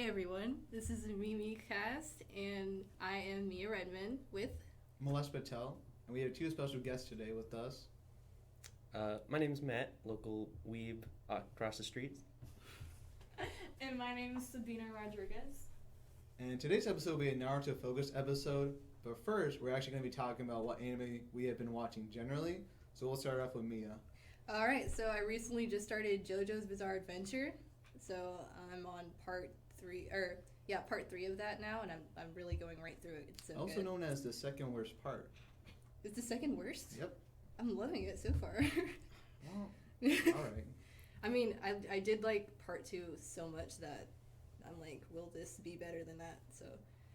Hey everyone, this is Mimicast, and I am Mia Redmond with. Milesh Patel, and we have two special guests today with us. My name's Matt, local weeb across the street. And my name is Sabina Rodriguez. And today's episode will be a Naruto focused episode, but first we're actually going to be talking about what anime we have been watching generally. So we'll start off with Mia. Alright, so I recently just started JoJo's Bizarre Adventure, so I'm on part 3 of that now, and I'm really going right through it. It's so Also good. known as the second worst part. It's the second worst? Yep. I'm loving it so far. Well, alright. I mean, I did like part 2 so much that I'm like, will this be better than that? So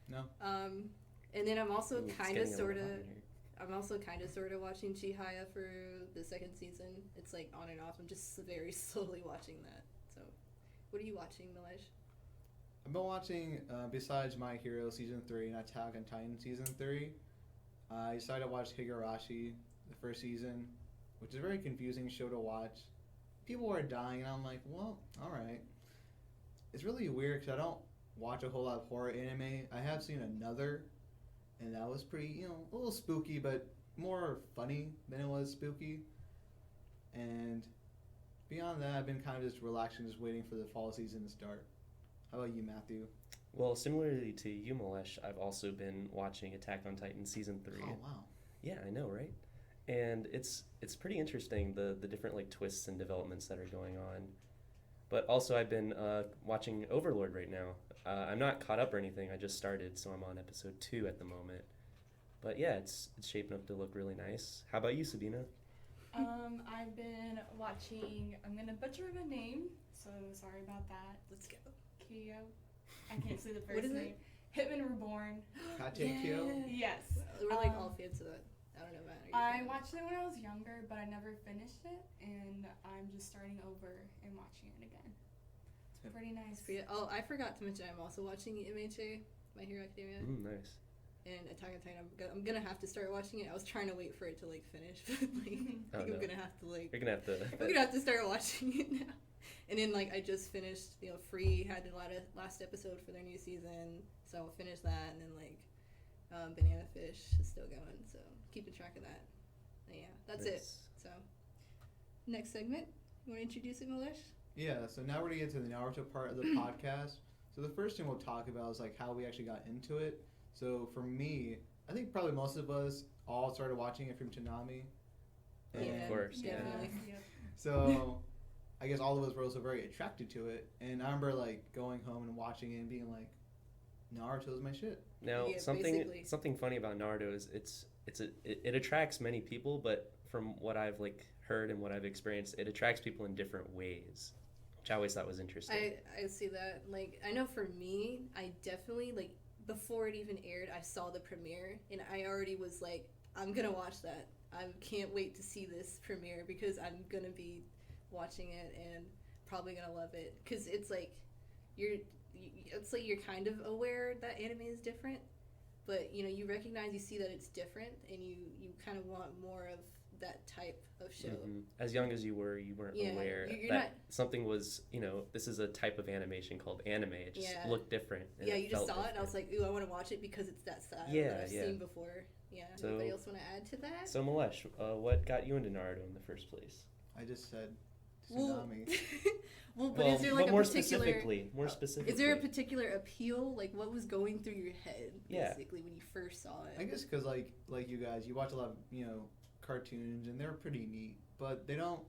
No. and then I'm also Ooh, it's kind of getting a sort little of hot in here. I'm also kind of sort of watching Chihaya for the second season. It's like on and off. I'm just very slowly watching that. So, what are you watching, Milesh? I've been watching, besides My Hero Season 3 and Attack on Titan Season 3, I decided to watch Higurashi, the first season, which is a very confusing show to watch. People are dying, and I'm like, well, alright. It's really weird because I don't watch a whole lot of horror anime. I have seen Another, and that was pretty, a little spooky, but more funny than it was spooky. And beyond that, I've been kind of just relaxing, just waiting for the fall season to start. How about you, Matthew? Well, similarly to you, Milesh, I've also been watching Attack on Titan Season 3. Oh, wow. Yeah, I know, right? And it's pretty interesting, the different like twists and developments that are going on. But also I've been watching Overlord right now. I'm not caught up or anything, I just started, so I'm on episode 2 at the moment. But yeah, it's shaping up to look really nice. How about you, Sabina? I've been watching, I'm going to butcher the name, so sorry about that. Let's go. Kyo. I can't say the What first is name. Hitman Reborn. Kate Kyo? Yes. We're like all fans of that. I don't know about it. I watched it when I was younger, but I never finished it, and I'm just starting over and watching it again. It's pretty nice. Oh, I forgot to mention I'm also watching MHA, My Hero Academia, Nice. and Attack on Titan. I'm gonna have to start watching it. I was trying to wait for it to like finish, but like Oh, I'm no. gonna have to like You're gonna have to. we're gonna have to start watching it now. And then like I just finished, Free had the last episode for their new season, so I'll finish that, and then like Banana Fish is still going, so keeping track of that. But yeah, that's it. Nice. So next segment, you want to introduce it, Milesh? Yeah, so now we're going to get to the Naruto part of the podcast. So the first thing we'll talk about is like how we actually got into it. So for me, I think probably most of us all started watching it from Toonami. Oh, of course, yeah. definitely. Yep. So I guess all of us were also very attracted to it. And I remember like going home and watching it and being like, Naruto's my shit. Now, Yeah, something basically. something funny about Naruto is it attracts many people, but from what I've like heard and what I've experienced, it attracts people in different ways, which I always thought was interesting. I see that. Like, I know for me, I definitely, like, before it even aired, I saw the premiere, and I already was like, I'm gonna watch that. I can't wait to see this premiere because I'm gonna be watching it and probably gonna love it. Because it's like, it's like you're kind of aware that anime is different, but, you recognize, you see that it's different, and you kind of want more of that type of show. Mhm. As young as you weren't Yeah, aware you're that not- something was, this is a type of animation called anime. It just Yeah. looked different. And Yeah, it you just felt saw it, and I was different. like, ooh, I want to watch it because it's that style Yeah, that I've yeah. seen before. Yeah. So- Anybody else want to add to that? So Milesh, what got you into Naruto in the first place? I just said Well, Tsunami. but is there like but a more particular? specifically, Is there a particular appeal? Like, what was going through your head Yeah. basically when you first saw it? I guess because like you guys, you watch a lot of cartoons and they're pretty neat, but they don't.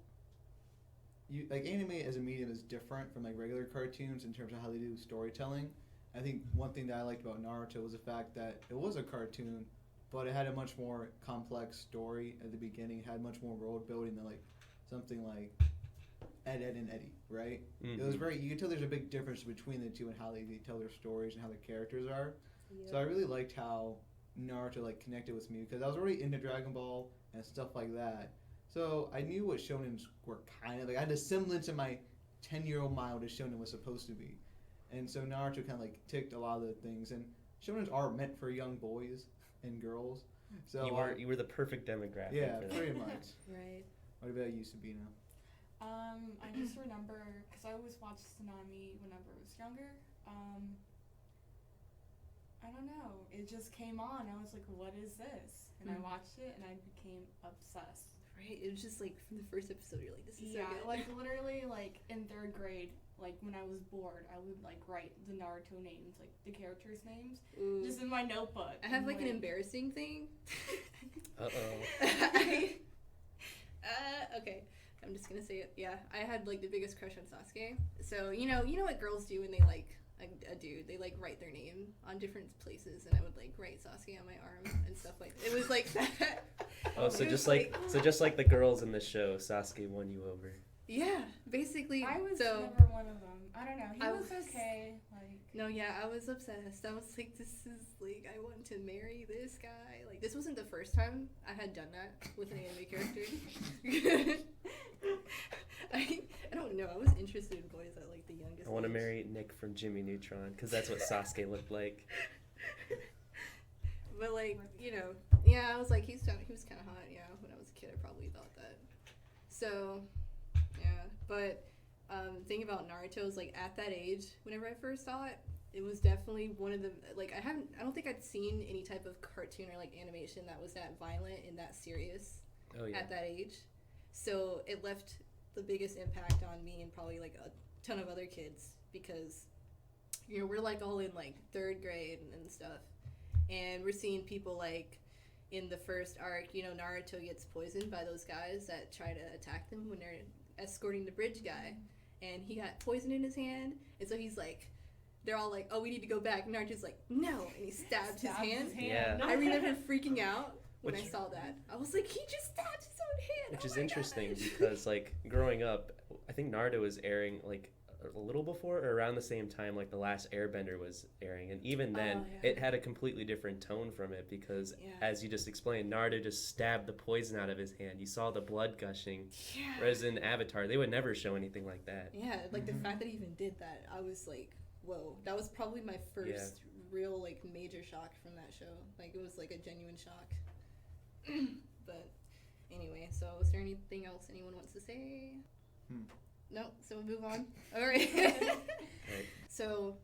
You like anime as a medium is different from like regular cartoons in terms of how they do storytelling. I think one thing that I liked about Naruto was the fact that it was a cartoon, but it had a much more complex story at the beginning. It had much more world building than like something like Ed, and Eddie, right? It was Mhm. very. You can tell there's a big difference between the two and how they tell their stories and how the characters are. Yeah. So I really liked how Naruto like connected with me because I was already into Dragon Ball and stuff like that. So I knew what shonens were kind of like. I had a semblance in my 10-year-old mind what a shonen was supposed to be, and so Naruto kind of like ticked a lot of the things. And shonens are meant for young boys and girls. So you were the perfect demographic. yeah, for that. pretty much. Right. What about you, Sabina? I just remember, because I always watched Tsunami whenever I was younger. don't know. It just came on. I was like, what is this? And I watched it and I became obsessed. Right? It was just like from the first episode, you're like, this is so Yeah, good. like literally, like in 3rd grade, like when I was bored, I would like write the Naruto names, like the characters' names, Ooh. just in my notebook. I have and, like an embarrassing thing. Uh-oh. Okay, I'm just gonna say it. Yeah, I had like the biggest crush on Sasuke. So you know what girls do when they like a dude? They like write their name on different places, and I would like write Sasuke on my arm and stuff like that. It was like that. Oh, so It just was like the girls in the show, Sasuke won you over. Yeah, basically. I was so. never one of them. I don't know. He I was was- okay. Like No, yeah, I was obsessed. I was like, this is like, I want to marry this guy. Like, this wasn't the first time I had done that with an anime character. I don't know. I was interested in boys at like the youngest. I want to age. marry Nick from Jimmy Neutron because that's what Sasuke looked like. But like, yeah, I was like, he was kind of hot. Yeah, when I was a kid, I probably thought that. So, yeah, but. The thing about Naruto is like at that age, whenever I first saw it, it was definitely one of the like I don't think I'd seen any type of cartoon or like animation that was that violent and that serious Oh yeah. at that age. So it left the biggest impact on me and probably like a ton of other kids because we're like all in like 3rd grade and stuff, and we're seeing people like in the first arc, Naruto gets poisoned by those guys that try to attack them when they're escorting the bridge guy. And he got poison in his hand, and so he's like, they're all like, oh, we need to go back. And Naruto's like, no, and he stabbed his hand. Yeah. I remember freaking out when I Which- saw that. I was like, he just stabbed his own hand. Which Oh is my interesting gosh. because like growing up, I think Naruto was airing like a little before or around the same time like the last Airbender was airing, and even then Oh, yeah. it had a completely different tone from it because Yeah. as you just explained, Naruto just stabbed the poison out of his hand. You saw the blood gushing. Yeah. Whereas in Avatar, they would never show anything like that. Yeah, like the fact that he even did that, I was like, whoa. That was probably my first real like major shock from that show. Like it was like a genuine shock. But anyway, so is there anything else anyone wants to say? No, so we'll move on. All right. Right. So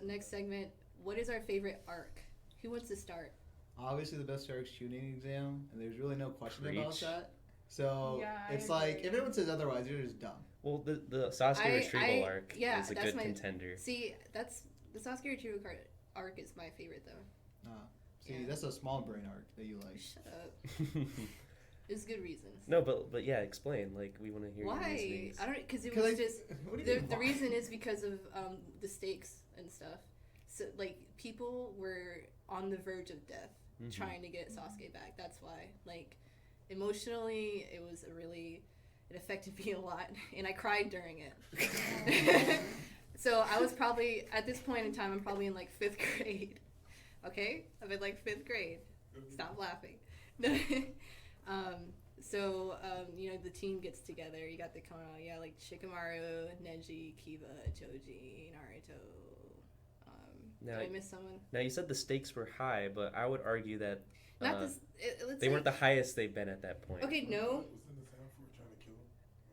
next segment, what is our favorite arc? Who wants to start? Obviously, the best arc shooting exam, and there's really no question about Preach. that. So Yeah, I it's like agree. if anyone says otherwise, you're just dumb. Well, the Sasuke retrieval arc yeah, is a that's good my- contender. See, that's the Sasuke retrieval arc is my favorite though. See, Yeah. that's a small brain arc that you like. Shut up. It's good reasons. No, but yeah, explain. Like we want to hear your Why? reasonings. I don't, because it 'Cause was I- just what do you mean the why? reason is because of the stakes and stuff. So like people were on the verge of death Mhm. trying to get Sasuke back. That's why. Like emotionally, it affected me a lot, and I cried during it. So I was probably at this point in time, I'm probably in like 5th grade. Okay, I'm in like 5th grade. Stop laughing. The team gets together. You got the like Shikamaru, Neji, Kiba, Choji, Naruto. Now- Did I miss someone? Now you said the stakes were high, but I would argue that Not uh, this. Let's they say, weren't the highest they've been at that point. Okay, no.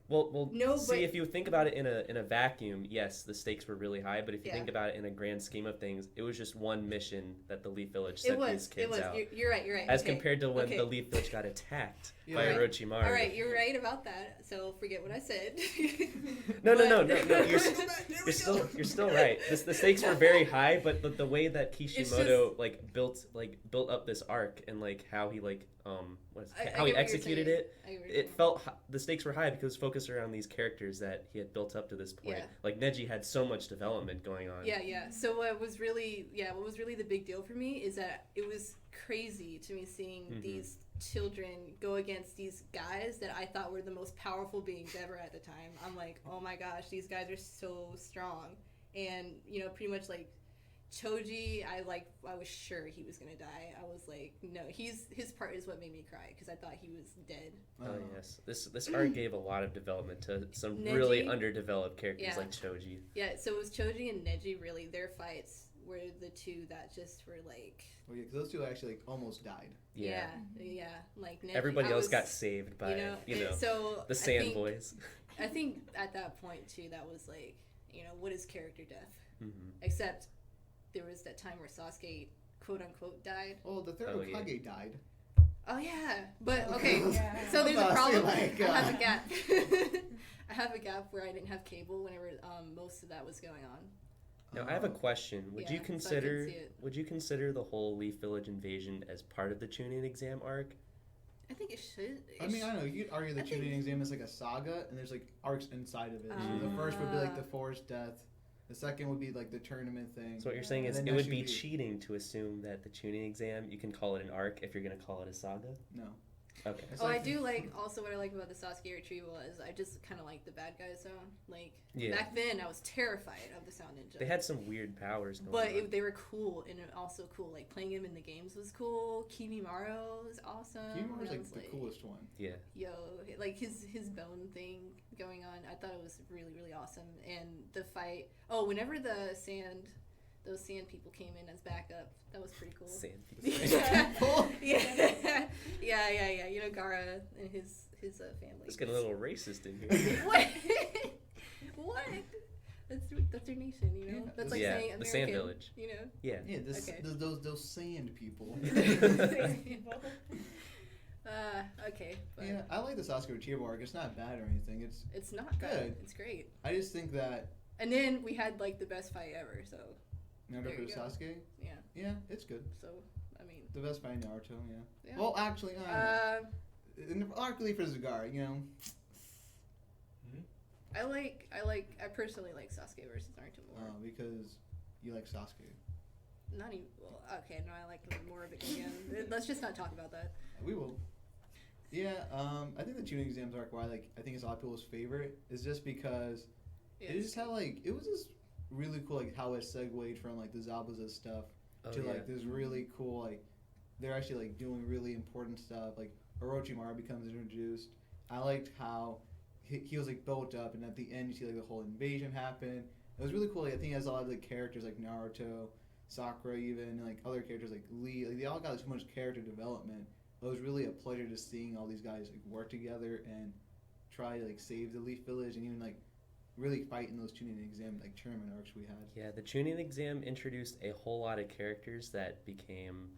Well, No, see, but- if you think about it in a vacuum, yes, the stakes were really high. But if you Yeah. think about it in a grand scheme of things, it was just one mission that the Leaf Village sent these It kids was. out. You're right. You're right. As okay. compared to when Okay. the Leaf Village got attacked by Yeah. Orochimaru. All right, you're right about that. So forget what I said. No. But- You're still right. The stakes were very high, but the way that Kishimoto built up this arc and like how he I how he get what you're executed saying. it, I get what you're it saying. felt the stakes were high because it was focused around these characters that he had built up to this point. Yeah. Like Neji had so much development going on. Yeah. So what was really the big deal for me is that it was crazy to me seeing Mhm. these children go against these guys that I thought were the most powerful beings ever at the time. I'm like, oh my gosh, these guys are so strong. And, pretty much like Choji, I was sure he was gonna die. I was like, no, his part is what made me cry because I thought he was dead. Oh yes, this arc gave a lot of development to some Neji? really underdeveloped characters Yeah. like Choji. Yeah, so it was Choji and Neji really. Their fights were the two that just were like, Well, yeah, 'cause those two actually almost died. yeah, like Neji. Everybody I else was- got saved by and so the Sand Boys. I think at that point too, that was like, what is character death? Mm-hmm. Except there was that time where Sasuke quote unquote died. Oh, the third Oh, yeah. Hokage died. Oh yeah, but okay. Yeah. So there's a I was problem. like, I have a gap. I have a gap where I didn't have cable whenever most of that was going on. Now I have a question. Would Yeah, you so I can consider see it. would you consider the whole Leaf Village invasion as part of the Chunin exam arc? I think it should. I mean, I don't know. You could argue the I think- Chunin exam is like a saga, and there's like arcs inside of it. So the first would be like the forced death. The second would be like the tournament thing. So what you're saying And is then it next would be would be- cheating to assume that the Chunin exam you can call it an arc if you're gonna call it a saga? No. Okay. It's Oh, like- I do like also what I like about the Sasuke retrieval is I just kind of like the bad guy zone. Like Yeah. back then, I was terrified of the Sound Ninja. They had some weird powers going But on. they were cool and also cool. Like playing him in the games was cool. Kimimaro was awesome. Kimaru's and I like was the coolest one. Yeah. Yo, like his bone thing going on. I thought it was really really awesome. And the fight. Oh, whenever those sand people came in as backup, that was pretty cool. Sand Yeah. yeah. You know Gara and his family. Let's get a little racist in here. What? What? That's your nation, you know. Yeah. That's like Yeah, saying the American, Sand Village. you know. Yeah. Yeah, Okay. those sand people. Okay, but Yeah, I like the Sasuke retrieval arc. It's not bad or anything. it's not bad. Good. It's great. I just think that And then we had like the best fight ever. So Naruto There you vs go. Sasuke. yeah. Yeah, it's good. So I mean, The best fight in Naruto. Yeah. yeah. Well, actually, in the arc Leaf vs Gara, you know. I personally like Sasuke versus Naruto more. Because you like Sasuke. Not even. Well, okay, no, I like more of it again. Let's just not talk about that. We will. Yeah, I think the tuning exams arc why I think it's a lot of people's favorite is just because Yeah, it just had it was just really cool how it segued from the Zabuza stuff Oh, to yeah. this really cool they're actually doing really important stuff Orochimaru becomes introduced. I liked how he was built up and at the end you see the whole invasion happen. It was really cool. I think it has a lot of the characters like Naruto, Sakura even, and other characters like Lee. They all got so much character development. It was really a pleasure just seeing all these guys work together and try to save the Leaf Village and even really fight in those tuning exam tournament arcs we had. Yeah, the Chunin exam introduced a whole lot of characters that became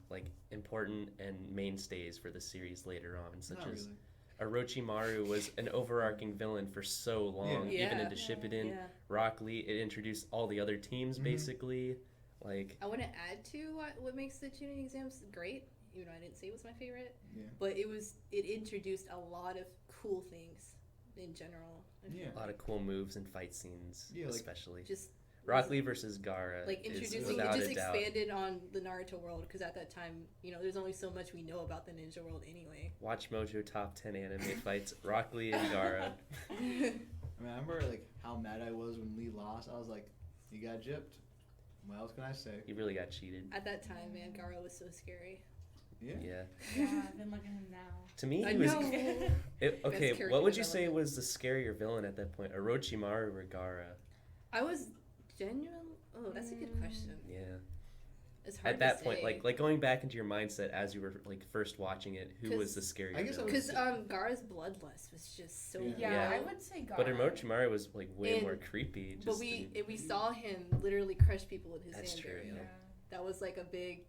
important and mainstays for the series later on, such Not as really. Orochimaru was an overarching villain for so long, Yeah. even Yeah. into Shippuden. Yeah. Rock Lee, it introduced all the other teams Mhm. basically. I want to add to what makes the tuning exams great. Even though I didn't say it was my favorite, Yeah. but it introduced a lot of cool things in general. Yeah. a lot of cool moves and fight scenes, Yeah, especially. Just Rock Lee versus Gara is introducing it without just a doubt. expanded on the Naruto world because at that time, there's only so much we know about the ninja world anyway. Watch Mojo top 10 anime fights, Rock Lee and Gara. I mean, I remember how mad I was when Lee lost. I was like, "You got gypped." What else can I say? He really got cheated. At that time, man, Gara was so scary. Yeah. Yeah. Yeah, then look at him now. To me, I he was. know. Okay, character what would you say development. was the scarier villain at that point, Orochimaru or Gara? I was genuine. Oh, that's a good question. Yeah. It's hard At that to point, say. like going back into your mindset as you were first watching it, who was the scarier? I guess I villain? would Because Gara's bloodlust was just so Yeah. Yeah, Yeah. I would say God. But Orochimaru was way And- more creepy. But Just we saw him literally crush people with his That's sand true, barrier. Yeah. That was a big,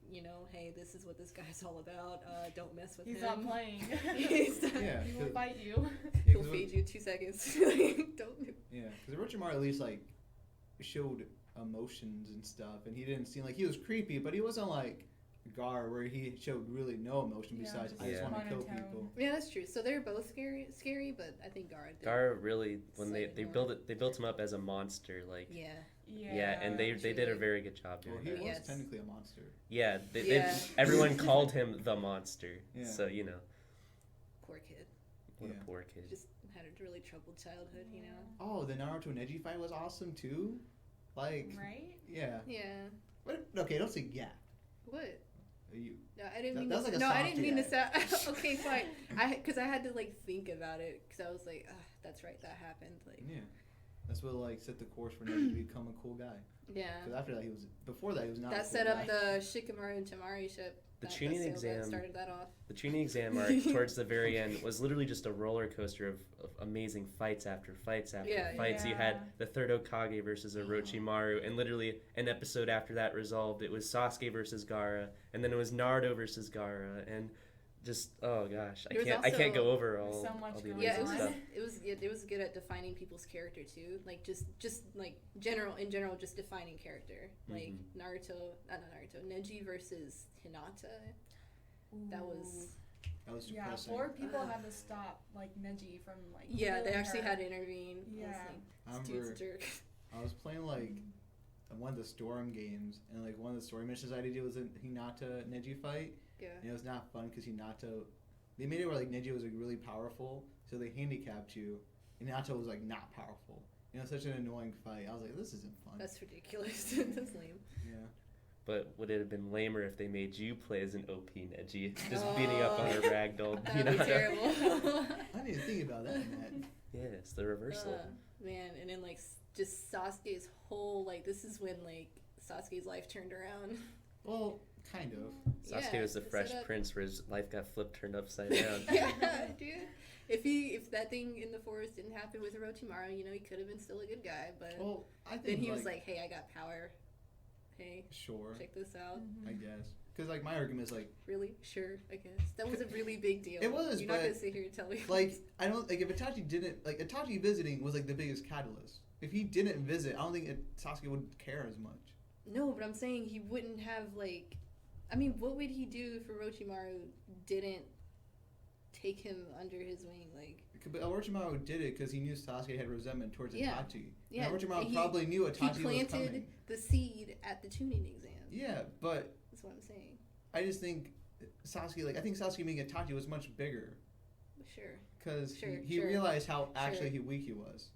hey, this is what this guy's all about. Don't mess with He's him. not playing. He's not- Yeah. He will 'cause- fight you. yeah, He'll 'cause feed you 2 seconds. Don't. Yeah, because Orochimaru at least showed emotions and stuff, and he didn't seem he was creepy, but he wasn't like Gar where he showed really no emotion Yeah, besides just I just Yeah. want to kill monotone. people. Yeah, that's true. So they're both scary, but I think Gara did. Gara really, when they Slightly more. built him up as a monster, Yeah. yeah, and they did a truly. very good job Well, doing he that. was Yes. technically a monster. Yeah, Yeah. everyone called him the monster. Yeah. So Poor kid. what Yeah. a poor kid. Just had a really troubled childhood. Oh, the Naruto Neji fight was awesome too. Right? Yeah. Yeah. What? Okay, don't say yeah. What? You. No, I didn't That- mean that's to. like a No, I soft didn't mean to yeah. sound. Okay, fine. Because I had to think about it because I was like, that's right, that happened. Yeah. That's what set the course for Neji to become a cool guy. Yeah. Because after that, before that, he was not. That set up the Shikamaru and Tamari ship. The That tuning sailed exam that started that off. The tuning exam arc towards the very end was literally just a roller coaster of amazing fights after fights after Yeah. fights. You had Yeah. the third Okage versus Orochimaru, and literally an episode after that resolved. It was Sasuke versus Gaara, and then it was Naruto versus Gaara, and just oh gosh, I There was can't go also over all, so much all the going amazing Yeah, on. stuff. it was good at defining people's character too. Like just like in general, just defining character. Like Neji versus Hinata. That was Yeah, depressing. 4 people had to stop like Neji from like. yeah. They killing actually her. had to intervene. Yeah. I This dude's a remember jerk. I was playing like one of the Storm games, and like one of the story missions I had to do was a Hinata Neji fight, Yeah. and it was not fun because they made it where like Neji was like really powerful, so they handicapped you, and Hinata was like not powerful. You know, such an annoying fight. I was like, this isn't fun. That's ridiculous. That's lame. Yeah. But would it have been lamer if they made you play as an OP Neji, just beating up on a ragdoll? That'd be terrible. I didn't even think about that, Matt. Yes, the reversal. Man, and then like just Sasuke's whole like this is when like Sasuke's life turned around. Well, kind of. Sasuke Yeah, was the set Fresh up- Prince where his life got flipped, turned upside down. Yeah, dude. If that thing in the forest didn't happen with Orochimaru, you know, he could have been still a good guy. But Well, I think then he was like, "Hey, I got power. Hey, sure, check this out." Mhm. I guess. Because like my argument is like, Really? Sure, I guess. That was a really big deal. It was, You're not but, gonna sit here and tell me. I don't like if Itachi didn't like Itachi visiting was like the biggest catalyst. If he didn't visit, I don't think Sasuke would care as much. No, but I'm saying he wouldn't have like. I mean, what would he do if Orochimaru didn't take him under his wing? Like, But Orochimaru did it because he knew Sasuke had resentment towards Yeah. Itachi. yeah, And Orochimaru he- probably knew he Itachi was planted coming. the seed at the tuning exam. Yeah, but That's what I'm saying. I just think Sasuke, like I think Sasuke being Itachi was much bigger Sure. because Sure, he sure. realized how actually Sure. weak he was.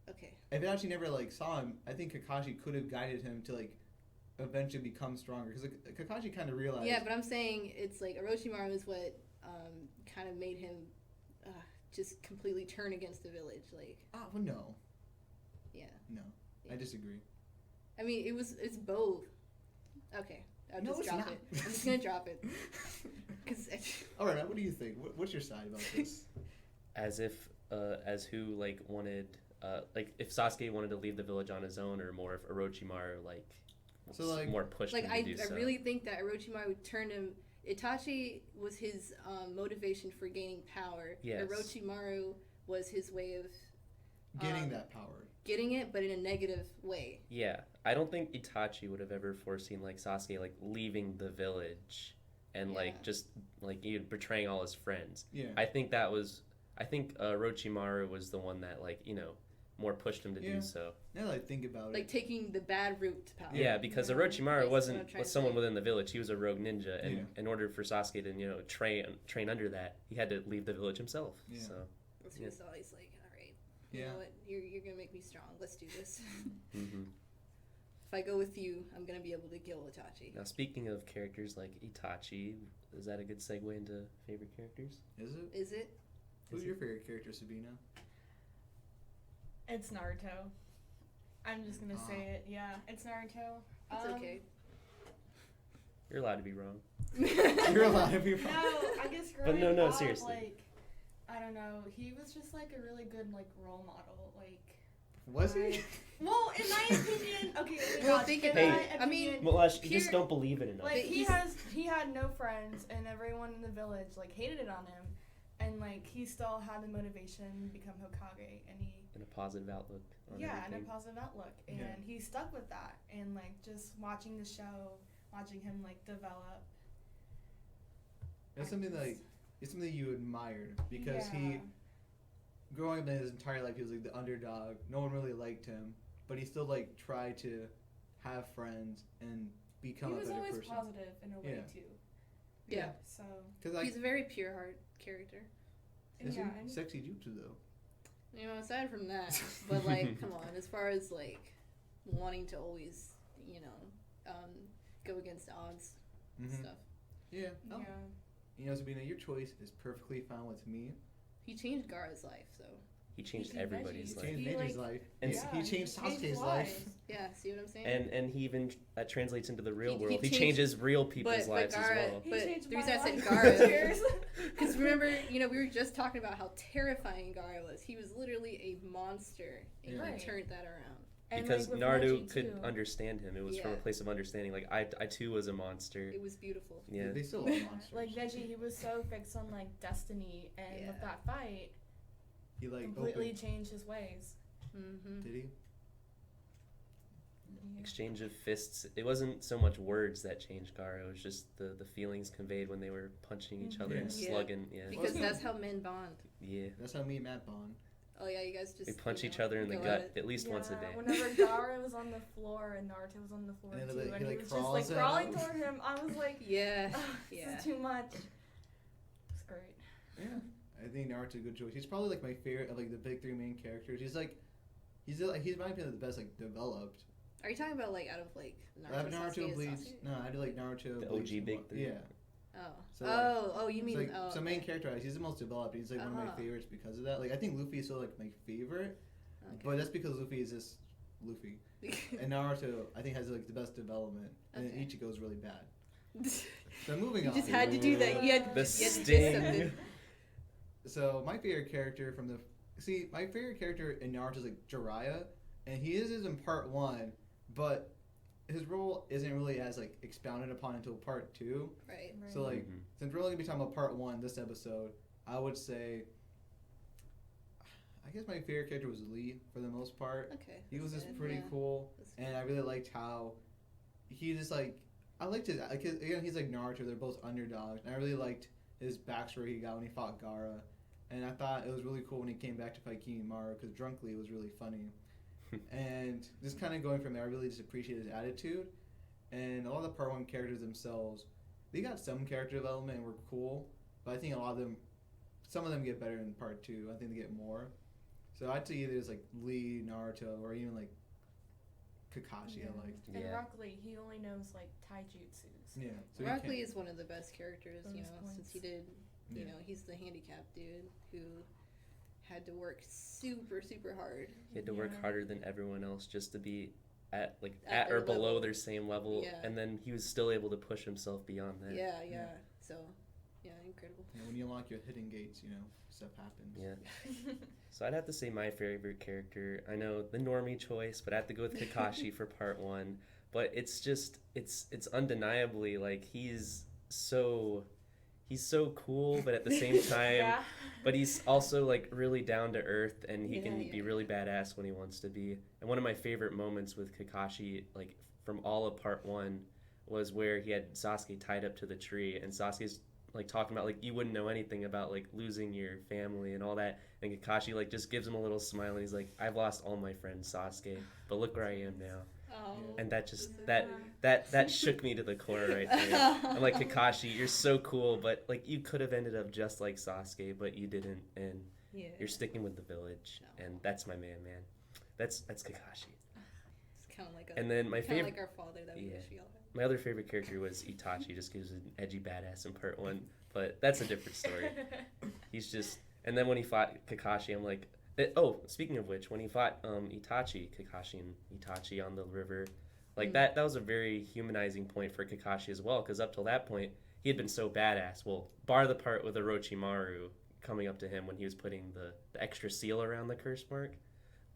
Okay. If Itachi never like saw him, I think Kakashi could have guided him to like eventually become stronger because Kakashi kind of realized. Yeah, but I'm saying it's like Orochimaru is what kind of made him just completely turn against the village. Like, Well, no, yeah. no, I disagree. I mean, it's both. Okay, I'll No, just it's drop not. it. I'm just gonna drop it. Cause All right, what do you think? What's your side about this? As if, as who like wanted, like if Sasuke wanted to leave the village on his own, or more if Orochimaru like, So, like- more pushed like him I to do so. really think that Orochimaru turned him. Itachi was his motivation for gaining power. Yes. Orochimaru was his way of Getting that power. getting it, but in a negative way. Yeah, I don't think Itachi would have ever foreseen like Sasuke like leaving the village and like Yeah. just like betraying all his friends. Yeah. I think Orochimaru was the one that like more pushed him to Yeah. do so. Now that I think about Like it, taking the bad route to power. Yeah, because Yeah. Orochimaru That's what wasn't I'm trying was to someone say. within the village. He was a rogue ninja, and Yeah. in order for Sasuke to train under that, he had to leave the village himself. Yeah. So That's he was always like, all right, you Yeah. know what, you're gonna make me strong. Let's do this. hmm If I go with you, I'm gonna be able to kill Itachi. Now, speaking of characters like Itachi, is that a good segue into favorite characters? is it? Is it? Who's your favorite character, Sabina? It's Naruto. I'm just gonna say it. Yeah, it's Naruto. It's okay. You're allowed to be wrong. You're allowed to be No, wrong. I guess But growing no, up, seriously. like, I don't know. He was just like a really good like role model. Like, Was he? like- well, in my opinion, okay. Well, gosh, think in about my it. I mean, opinion, Milesh, you just Pure- don't believe it enough. like But he had no friends, and everyone in the village like hated it on him, and like he still had the motivation to become Hokage, and he And a positive outlook on and a everything. positive outlook, and Yeah. he stuck with that, and like just watching the show, watching him like develop. It's something like it's something you admired because Yeah. he, growing up in his entire life, he was like the underdog. No one really liked him, but he still like tried to have friends and become He a was better always person. positive in a way Yeah. too. Yeah. So Because like, He's a very pure heart character. isn't yeah, and sexy jutsu though? You know, aside from that, but like, come on, as far as like wanting to always, go against odds Mm-hmm. stuff. Yeah. Oh. yeah. You know, Sabina, your choice is perfectly fine with me. He changed Gaara's life, so He changed He everybody's veggies. life. Changed He, Neji's like- life. And And s- he changed Sasuke's life. Yeah, see what I'm saying? And he even that translates into the real He world. He changed- changes real people's lives as Gaara, well. He but changed the my reason I said life. Gaara, Cheers. because remember, we were just talking about how terrifying Gaara was. He was literally a monster, and Yeah. he Right. turned that around. And, Because like, with Naruto Neji, could too. understand him. It was from a Yeah. place of understanding. Like I too was a monster. It was beautiful. Yeah. They still love monsters. Like Neji, he was so fixed on like destiny, and Yeah. with that fight, he like completely opened. changed his ways. Mm-hmm. Did he? Exchange of fists. It wasn't so much words that changed Gaara. It was just the feelings conveyed when they were punching each other and Yeah. slugging. Yeah. Because Well, that's how men bond. Yeah. That's how me and Matt bond. Oh yeah, you guys just They punch you each know, other in the go gut at it. at least once a day. Whenever Gaara was on the floor and Naruto was on the floor And then, too, like, and he, he like, was just like crawls at crawling him. toward him, I was like, Yeah, this yeah. is too much. It's great. Yeah. I think Naruto's a good choice. He's probably like my favorite of like the big three main characters. He's in my opinion the best like developed. Are you talking about like out of like I have Naruto, Naruto Sasuke, and Bleach. Sasuke? No, I do like Naruto. The Bleach, OG and big three. Yeah. Oh. So, oh, you It's mean like oh, so okay. main character wise, he's the most developed. He's like one of my Uh-huh. favorites because of that. Like I think Luffy is still like my favorite, but that's because Luffy is just Luffy. And Naruto I think has like the best development, and then Okay. Ichigo's really bad. So moving You on. just had to do that. You had, The you had to say sting. something. So my favorite character my favorite character in Naruto is like Jiraiya, and he is in part 1, but his role isn't really as like expounded upon until part 2. Right. So like Mhm. since we're only gonna be talking about part 1 this episode, I would say I guess my favorite character was Lee for the most part. Okay. He was that's just good, pretty yeah. cool, That's and I really liked how he just like I liked his because again he's like Naruto. They're both underdogs, and I really liked his backstory he got when he fought Gaara, and I thought it was really cool when he came back to fight Kimimaro because Drunk Lee was really funny, and just kind of going from there, I really just appreciated his attitude, and all the part 1 characters themselves, they got some character development and were cool, but I think a lot of them, some of them get better in part 2. I think they get more. So I'd say either it's like Lee, Naruto, or even like Kakashi. I liked. And Yeah. Rock Lee, he only knows like taijutsus. Yeah. So Rock you Lee can't- is one of the best characters, Bonus since points. he did, Yeah. he's the handicapped dude who had to work super, super hard. He had to work Yeah. harder than everyone else just to be at At or their below level. their same level, Yeah. and then he was still able to push himself beyond that. Yeah, yeah. Yeah. So, yeah, incredible. And when you unlock your hidden gates, stuff happens. Yeah. So I'd have to say my favorite character. I know the normie choice, but I have to go with Kakashi for part 1. But it's just it's undeniably like he's so cool, but at the same time, Yeah. but he's also like really down to earth, and he Yeah, can yeah, be really badass when he wants to be. And one of my favorite moments with Kakashi, like from all of part 1, was where he had Sasuke tied up to the tree, and Sasuke's like talking about like you wouldn't know anything about like losing your family and all that, and Kakashi like just gives him a little smile, and he's like, I've lost all my friends, Sasuke, but look where I am now. Oh. And that just This is that shook me to the core right there. I'm like, Kakashi, you're so cool, but like you could have ended up just like Sasuke, but you didn't, and Yeah. you're sticking with the village, No. and that's my man. That's Kakashi. It's kind of like a, And then my kind of favorite, like our father that we Yeah. wish we all had. my other favorite character was Itachi, just because he was an edgy badass in part 1, but that's a different story. He's just, and then when he fought Kakashi, I'm like, speaking of which, when he fought Kakashi and Itachi on the river, like that was a very humanizing point for Kakashi as well, because up till that point, he had been so badass. Well, bar the part with Orochimaru coming up to him when he was putting the extra seal around the curse mark,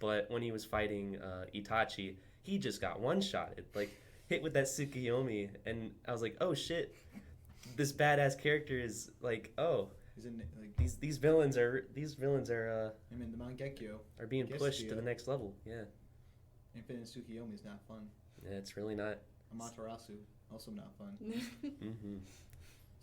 but when he was fighting Itachi, he just got one-shotted, like hit with that Tsukuyomi, and I was like, oh shit, this badass character is like, oh, He's in like these villains are the Mangekyo. are being Guess pushed to the, the next level. Yeah, Infinite Tsukiyomi is not fun. yeah, it's really not. Amaterasu also not fun. Mm-hmm.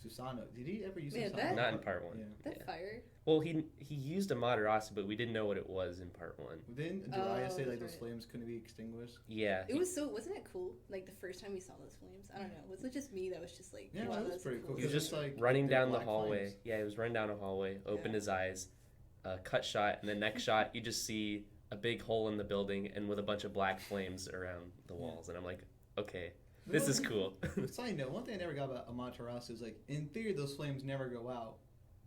Susanoo. Did he ever use Man, Susanoo? that- Not in part 1. Yeah. That Yeah. fire. Well, he used Amaterasu, but we didn't know what it was in part 1. Didn't Oh, Jiraiya say like that's those right. flames couldn't be extinguished? Yeah, It was wasn't it cool? Like the first time we saw those flames. I don't know. Was it just me that was just like, Yeah, wow, that was that's pretty cool. he was Because just it's like running they're down the black hallway. flames. Yeah, he was running down a hallway, opened Yeah. his eyes, cut shot, and the next shot you just see a big hole in the building and with a bunch of black flames around the walls, and I'm like, okay, this is cool. Side note, one thing I never got about Amaterasu is like in theory those flames never go out,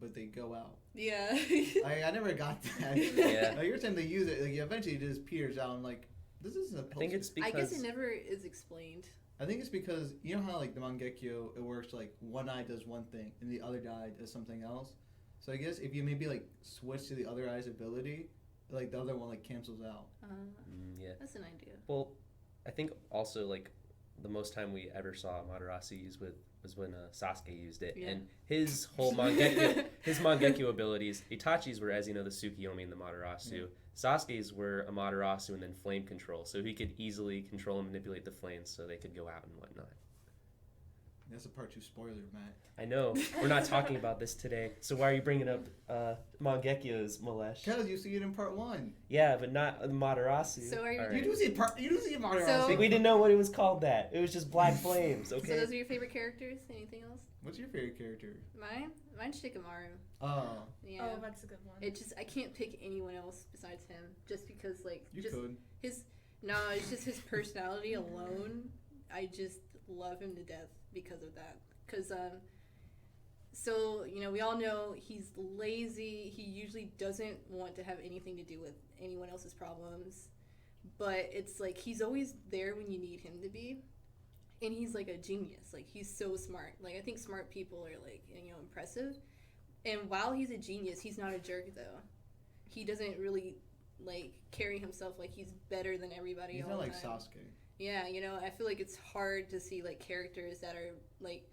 but they go out. Yeah. I never got that. Yeah. Like, every time they use it, like eventually it just peters out. I'm like, this isn't supposed I think it's to. because I guess it never is explained. I think it's because you know how like the Mangekyo it works like one eye does one thing and the other eye does something else. So I guess if you maybe like switch to the other eye's ability, like the other one like cancels out. yeah. That's an idea. Well, I think also like the most time we ever saw Madarasu use was when Sasuke used it, Yeah. and his whole Mangekyo abilities. Itachi's were, as you know, the Tsukiyomi and the Madarasu. Yeah. Sasuke's were a Madarasu and then flame control, so he could easily control and manipulate the flames so they could go out and whatnot. That's a part 2 spoiler, Matt. I know we're not talking about this today, so why are you bringing up Mangekyos, Milesh? Because you see it in part 1. Yeah, but not Madarasu. So are you- All You do see Mario. So- We didn't know what it was called. That it was just black flames. Okay. So those are your favorite characters? Anything else? What's your favorite character? Mine's Shikamaru. Oh, Yeah. Oh, that's a good one. It just I can't pick anyone else besides him, just because like you just could. it's just his personality alone. I just love him to death because of that. Cause so you know we all know he's lazy. He usually doesn't want to have anything to do with anyone else's problems, but it's like he's always there when you need him to be. And he's like a genius. Like he's so smart. Like I think smart people are like impressive. And while he's a genius, he's not a jerk though. He doesn't really like carry himself like he's better than everybody. He's all not the like time. Sasuke. Yeah, I feel like it's hard to see like characters that are like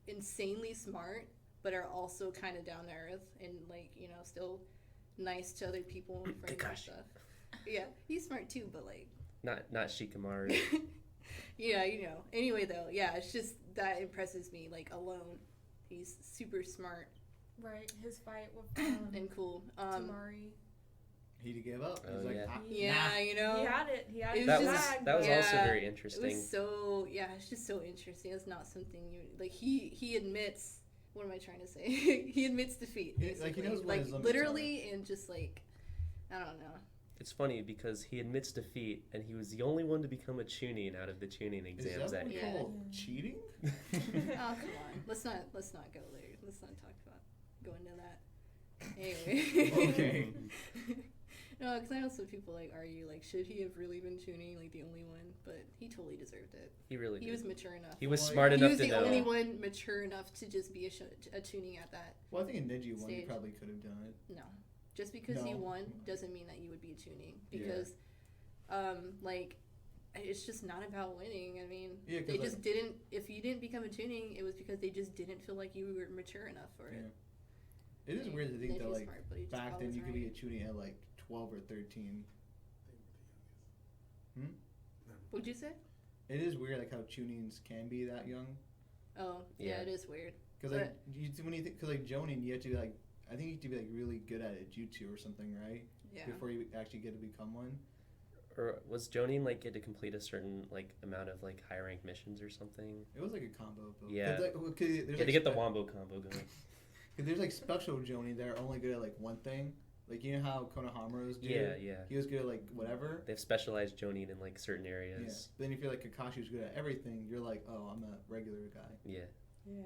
insanely smart, but are also kind of down to earth and like still nice to other people and friends and Kakashi. stuff. Yeah, he's smart too, but like Not Shikamaru. yeah, Anyway, though, yeah, it's just that impresses me. Like alone, he's super smart Right, his fight with and cool. Tamari. He gave up. Oh, He's like, yeah. "Ah, Yeah, nah." He had it. He had It it. was That was just- that was also yeah, very It interesting. was so it's just so interesting. It's not something you like. He admits. What am I trying to say? He admits defeat. He- like, he Basically. knows what like his limits literally, and just like I don't know. It's funny because he admits defeat, and he was the only one to become a Chunin out of the Chunin Is exams that that what year. you Yeah. call cheating? Oh come on. Let's not go there. Let's not talk about go into that. Anyway. Okay. No, because I know some people like argue like should he have really been tuning like the only one, but he totally deserved it. He really He did. was mature enough. He was Well, smart He enough was to the know. only one mature enough to just be a tuning at that. Well, I think in Ninja 1 you Stage. probably could have done it. No, just because you No. won doesn't mean that you would be a tuning. Yeah. Because, like, it's just not about winning. I mean, Yeah, 'cause, they like- just didn't. If you didn't become a tuning, it was because they just didn't feel like you were mature enough for it. Yeah. It is weird to think that Ninja's like smart, but he just back then follows you could be a right. tuning at like 12 or 13. What'd you say? It is weird like how tunings can be that young. Oh, yeah, Yeah. it is weird. Because like when you think, because like Jonin, you have to be like, I think you have to be like really good at it, jutsu or something, right? Yeah. Before you actually get to become one. Or was Jonin like get to complete a certain like amount of like high rank missions or something? It was like a combo. But, Yeah. Like, well, 'cause there's, He had like, to get the wombo combo going. Cause there's like special Jonin that are only good at like one thing. Like you know how Konohamaru's do. Yeah, yeah. He was good at like whatever. They have specialized Jonin in like certain Yeah. areas. Then if you're like Kakashi's good at everything, you're like, oh, I'm a regular guy. Yeah. Yeah.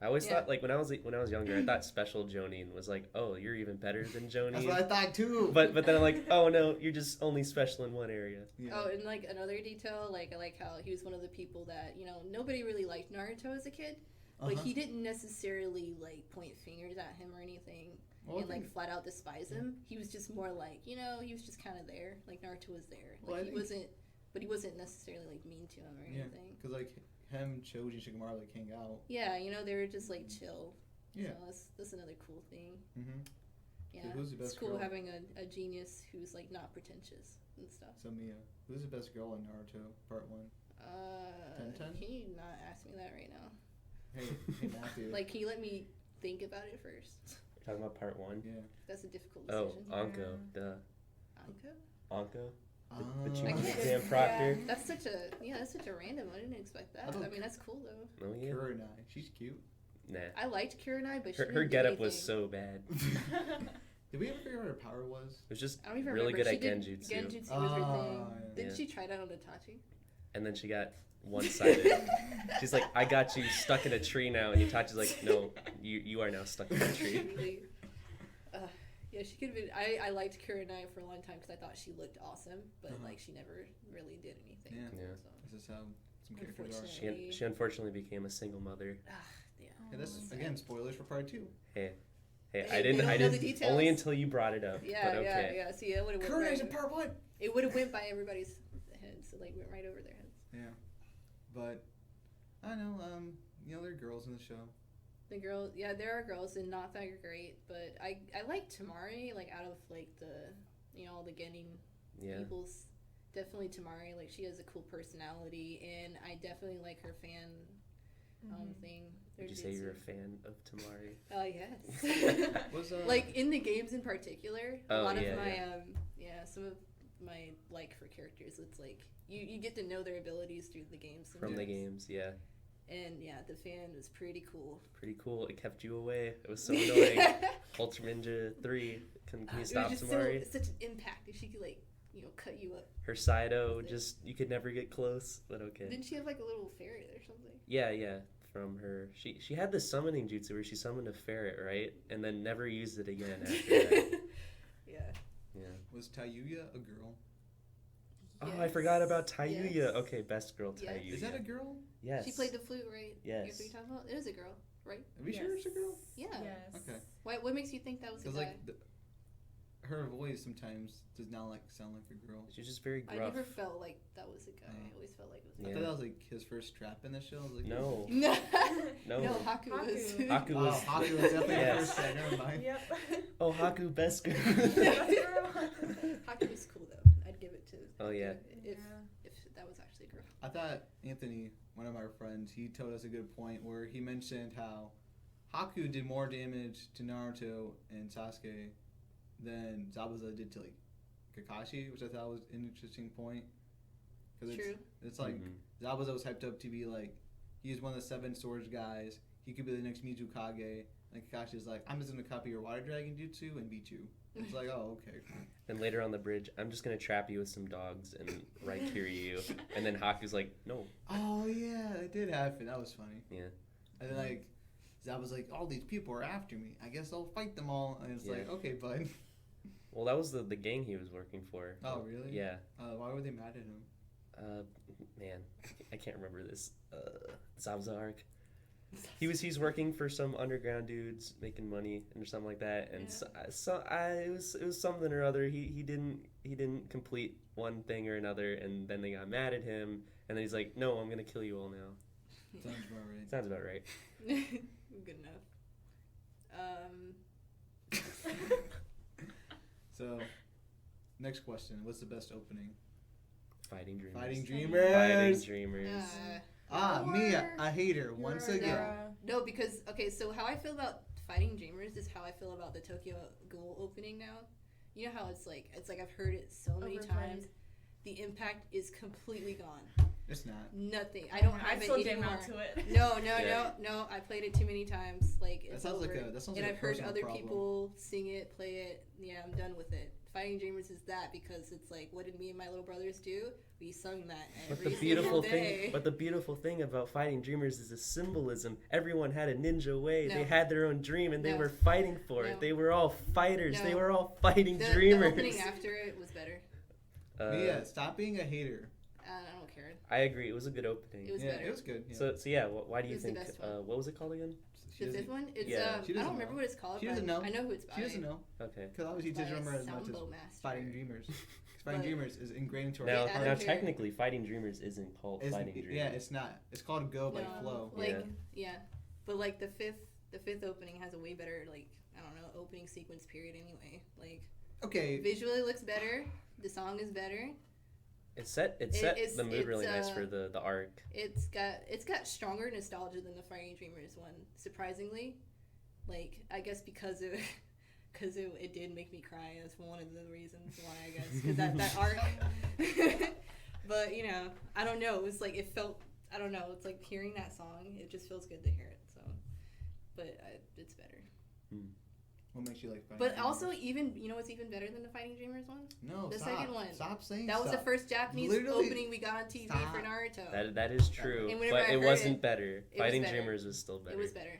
I always Yeah. thought like when I was younger, I thought special Jonin was like, oh, you're even better than That's what I Jonin. thought too. But then I'm like, oh no, you're just only special in one area. yeah. Oh, and like another detail, like I like how he was one of the people that nobody really liked Naruto as a kid, but Uh-huh. he didn't necessarily like point fingers at him or anything. Well, I And like think- flat out despise him. He was just more like, he was just kind of there. Like Naruto was there. Well, Like I he think- wasn't, but he wasn't necessarily like mean to him or Yeah. anything. Because like him, Choji, and Shikamaru like hang out. Yeah, they were just like chill. Yeah. So that's another cool thing. Mm-hmm. Yeah, who's the it's best cool girl? having a genius who's like not pretentious and stuff. So Mia, who's the best girl in Naruto Part 1? Ten? Can you not ask me that right now? Hey, hey Matthew. Like, can you let me think about it first? You're talking about part 1. Yeah. That's a difficult Oh, decision. Anko, duh. Anko? Anko, Ah. the I Chunin can't- exam proctor. That's such a random. I didn't expect that. I thought- I mean, that's cool though. Oh yeah. Kurenai. She's cute. Nah. I liked Kurenai, but she Her didn't do getup was anything. so bad. Did we ever figure out what her power was? It was just I don't even really remember. good She at did- genjutsu. Genjutsu was her thing. yeah. Didn't Yeah. she try that on Itachi? And then she got one-sided. She's like, I got you stuck in a tree now, and Itachi's like, no, you are now stuck in the tree. Really, yeah, she could have been. I liked Kurenai for a long time because I thought she looked awesome, but like she never really did anything. Yeah. Yeah. So. This is how some characters are. She unfortunately became a single mother. Yeah. Yeah, that's again spoilers for part 2. Hey, Hey, I we didn't. don't I know the didn't. details. Only until you brought it up. Yeah, but okay. yeah. See, it would have went. Kurenai's in Right, part 1. it would have went by everybody's heads. So like went right over their heads. Yeah, but I don't know. There are girls in the show. The girls, yeah, there are girls and not that great, but I like Tamari, like out of like the all the Genin Yeah. people's, definitely Tamari, like she has a cool personality and I definitely like her fan thing. Would you say you're a fan of Tamari? Oh yes. Was Like in the games in particular, a Oh, lot of yeah, my yeah. some of my like for characters, it's like you get to know their abilities through the games From the sometimes. games, yeah. And yeah, the fan was pretty cool. Pretty cool. It kept you away. It was so annoying. Ultra Ninja 3. Can you stop it was just Tamari? such an impact if she could like cut you up. Her Sido, just you could never get close, but okay. Didn't she have like a little ferret or something? Yeah. From her, she had this summoning jutsu where she summoned a ferret, right, and then never used it again after that. Yeah. Was Tayuya a girl? Oh, I forgot about Yes. Tayuya. Yes. Okay, best girl Yes. Tayuya. Is that a girl? Yes. She played the flute, right? Yes. You're talking about? It is a girl, right? Are we sure it's a girl? Yeah. Yes. Okay. What makes you think that was a Because guy? like her voice sometimes does not like sound like a girl. She's just very I gruff. never felt like that was a guy. I always felt like it was I a thought guy. that was like his first trap in the show. I was like, No. No. No. No, Haku was. Haku. Haku Oh, was. Haku was definitely Yes. the first set. Never mind. Yep. Oh, Haku, best girl. Haku was cool though. I'd give it to. Oh, yeah. If that was actually a girl. I thought Anthony, one of our friends, he told us a good point where he mentioned how Haku did more damage to Naruto and Sasuke than Zabuza did to like Kakashi, which I thought was an interesting point. Cause True. It's like Mhm. Zabuza was hyped up to be like he's one of the 7 swords guys. He could be the next Mizukage. Like Kakashi's like, I'm just gonna copy your water dragon jutsu and beat you. It's like, oh okay. And later on the bridge, I'm just gonna trap you with some dogs and Raikiri you. And then Haku's like, no. Oh yeah, it did happen. That was funny. Yeah. And then like Zabuza's like, all these people are after me. I guess I'll fight them all. And it's like, Yeah. okay, bud. Well, that was the gang he was working for. Oh really? Yeah. Why were they mad at him? Man, I can't remember this. Zabuza arc. He's working for some underground dudes making money or something like that, and it was something or other. He didn't complete one thing or another, and then they got mad at him, and then he's like, "No, I'm gonna kill you all now." Sounds about right. Sounds about right. Good enough. So, next question. What's the best opening? Fighting Dreamers. Fighting Fighting Dreamers. Dreamers. Me, Or a hater once you're a again. No, because okay, so how I feel about Fighting Dreamers is how I feel about the Tokyo Ghoul opening now. You know how it's like I've heard it so many Overplayed. times. The impact is completely gone. It's not. Nothing. I don't I have still it jam anymore. out to it. No. I played it too many times. Like That it's sounds over. like and a I've heard personal other problem. people sing it, play it. Yeah, I'm done with it. Fighting Dreamers is that because it's like, what did me and my little brothers do? We sung that every But the beautiful single day. the beautiful thing about Fighting Dreamers is the symbolism. Everyone had a ninja way. No. They had their own dream, and they No. were fighting for No. it. They were all fighters. No. They were all fighting the dreamers. opening after it was better. Mia, stop being a hater. I don't care. I agree. It was a good opening. It was Yeah, better. it was good. Yeah. So yeah. Why do you It was the think? best one. What was it called again? She The doesn't- fifth one? It's Yeah. She I doesn't don't remember know. what it's called. She but doesn't know. I know who it's by. She doesn't know. Okay. Because obviously she By doesn't remember as much as Sambo Master. Fighting Dreamers. 'Cause Fighting But- Dreamers is ingrained into our Now, I don't now care. technically, Fighting Dreamers isn't called It's- Fighting Dreamers. Yeah, it's not. It's called Go by No, Flow. Like yeah. But like the fifth opening has a way better like I don't know opening sequence period anyway. Like Okay. visually looks better. The song is better. It set it's- the mood really nice it's, for the arc. It's got stronger nostalgia than the Fighting Dreamers one. Surprisingly, like I guess because it did make me cry. That's one of the reasons why I guess because that arc. But you know I don't know. It was like it felt I don't know. It's like hearing that song. It just feels good to hear it. So, but it's better. What makes you like Fighting But Dreamers? also even you know what's even better than the Fighting Dreamers one? No, the stop. second one. Stop saying That was the stuff. first Japanese Literally, opening we got on TV stop. for Naruto. That is true, And whenever but I it heard wasn't it, better. was Fighting better. Dreamers was still better. It was better.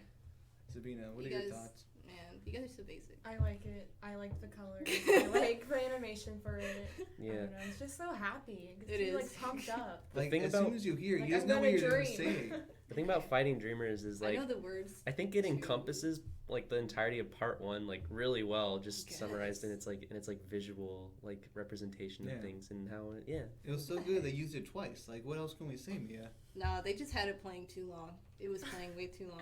Sabina, what are You your guys- thoughts? Man, you guys are so basic. I like it. I like the colors. I like the animation for it. I Yeah. don't know. It's just so happy. It gets It you is. like pumped up. The Like thing as about- soon as you hear, it, Like, you just I'm know what gonna you're gonna dream. say. The thing about Fighting Dreamers is I like know the words. I think it too. encompasses like the entirety of part one like really well, just Yes. summarized in its like visual like representation Yeah. of things and how it. It was so good they used it twice. Like what else can we say, Mia? Nah, they just had it playing too long. It was playing way too long.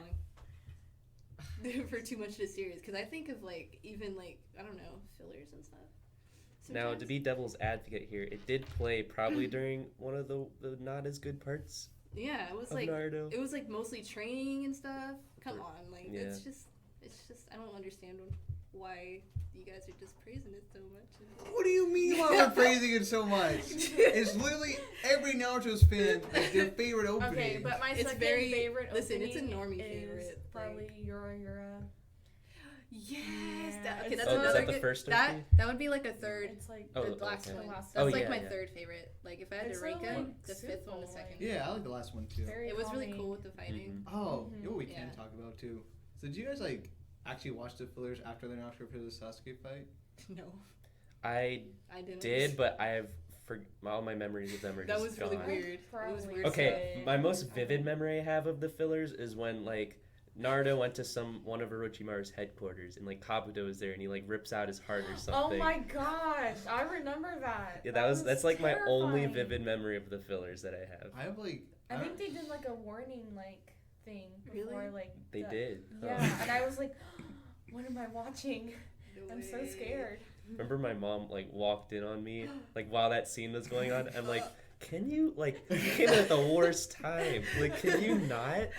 For too much of the series. Because I think of like, even like, I don't know, fillers and stuff. Now to Sometimes. be devil's advocate here, it did play probably during one of the not as good parts Yeah, it was of like, Naruto. it was like mostly training and stuff. Come on, like, Yeah. it's just, I don't understand why you guys are just praising it so much. What do you mean why we're praising it so much? It's literally every Naruto's fan like their favorite opening. Okay, but my It's second very- favorite listen, it's a opening normie is favorite, probably like- Yura. Yes, Yeah, that, okay, it's that's Oh, is another that the good, first that opening? that would be like a third. It's like Oh, the last okay. one. The last That's one. like Oh, my yeah, yeah. third favorite. Like if I had It's to rank so, them, like, the fifth one, the simple, second. Yeah, I like the last one too. very It was really calming. cool with the fighting. Oh, you know what we Mhm. can Yeah. talk about too. So did you guys like actually watch the fillers after the Naruto for the Sasuke fight? No, I I didn't. did, but I have all my memories of them are That just was really gone. weird. It was Probably weird. Okay, say- my most vivid memory I have of the fillers is when like Naruto went to one of Orochimaru's headquarters and like Kabuto was there and he like rips out his heart or Oh something. my gosh, I remember that. Yeah, That that's like my only terrifying. vivid memory of the fillers that I have. I have like I think they did like a warning like thing before Really? like They the- did. Yeah, and I was like, what am I watching? No I'm so way. scared. Remember my mom like walked in on me like while that scene was going on. I'm like, can you like you came in at the worst time? Like, can you not?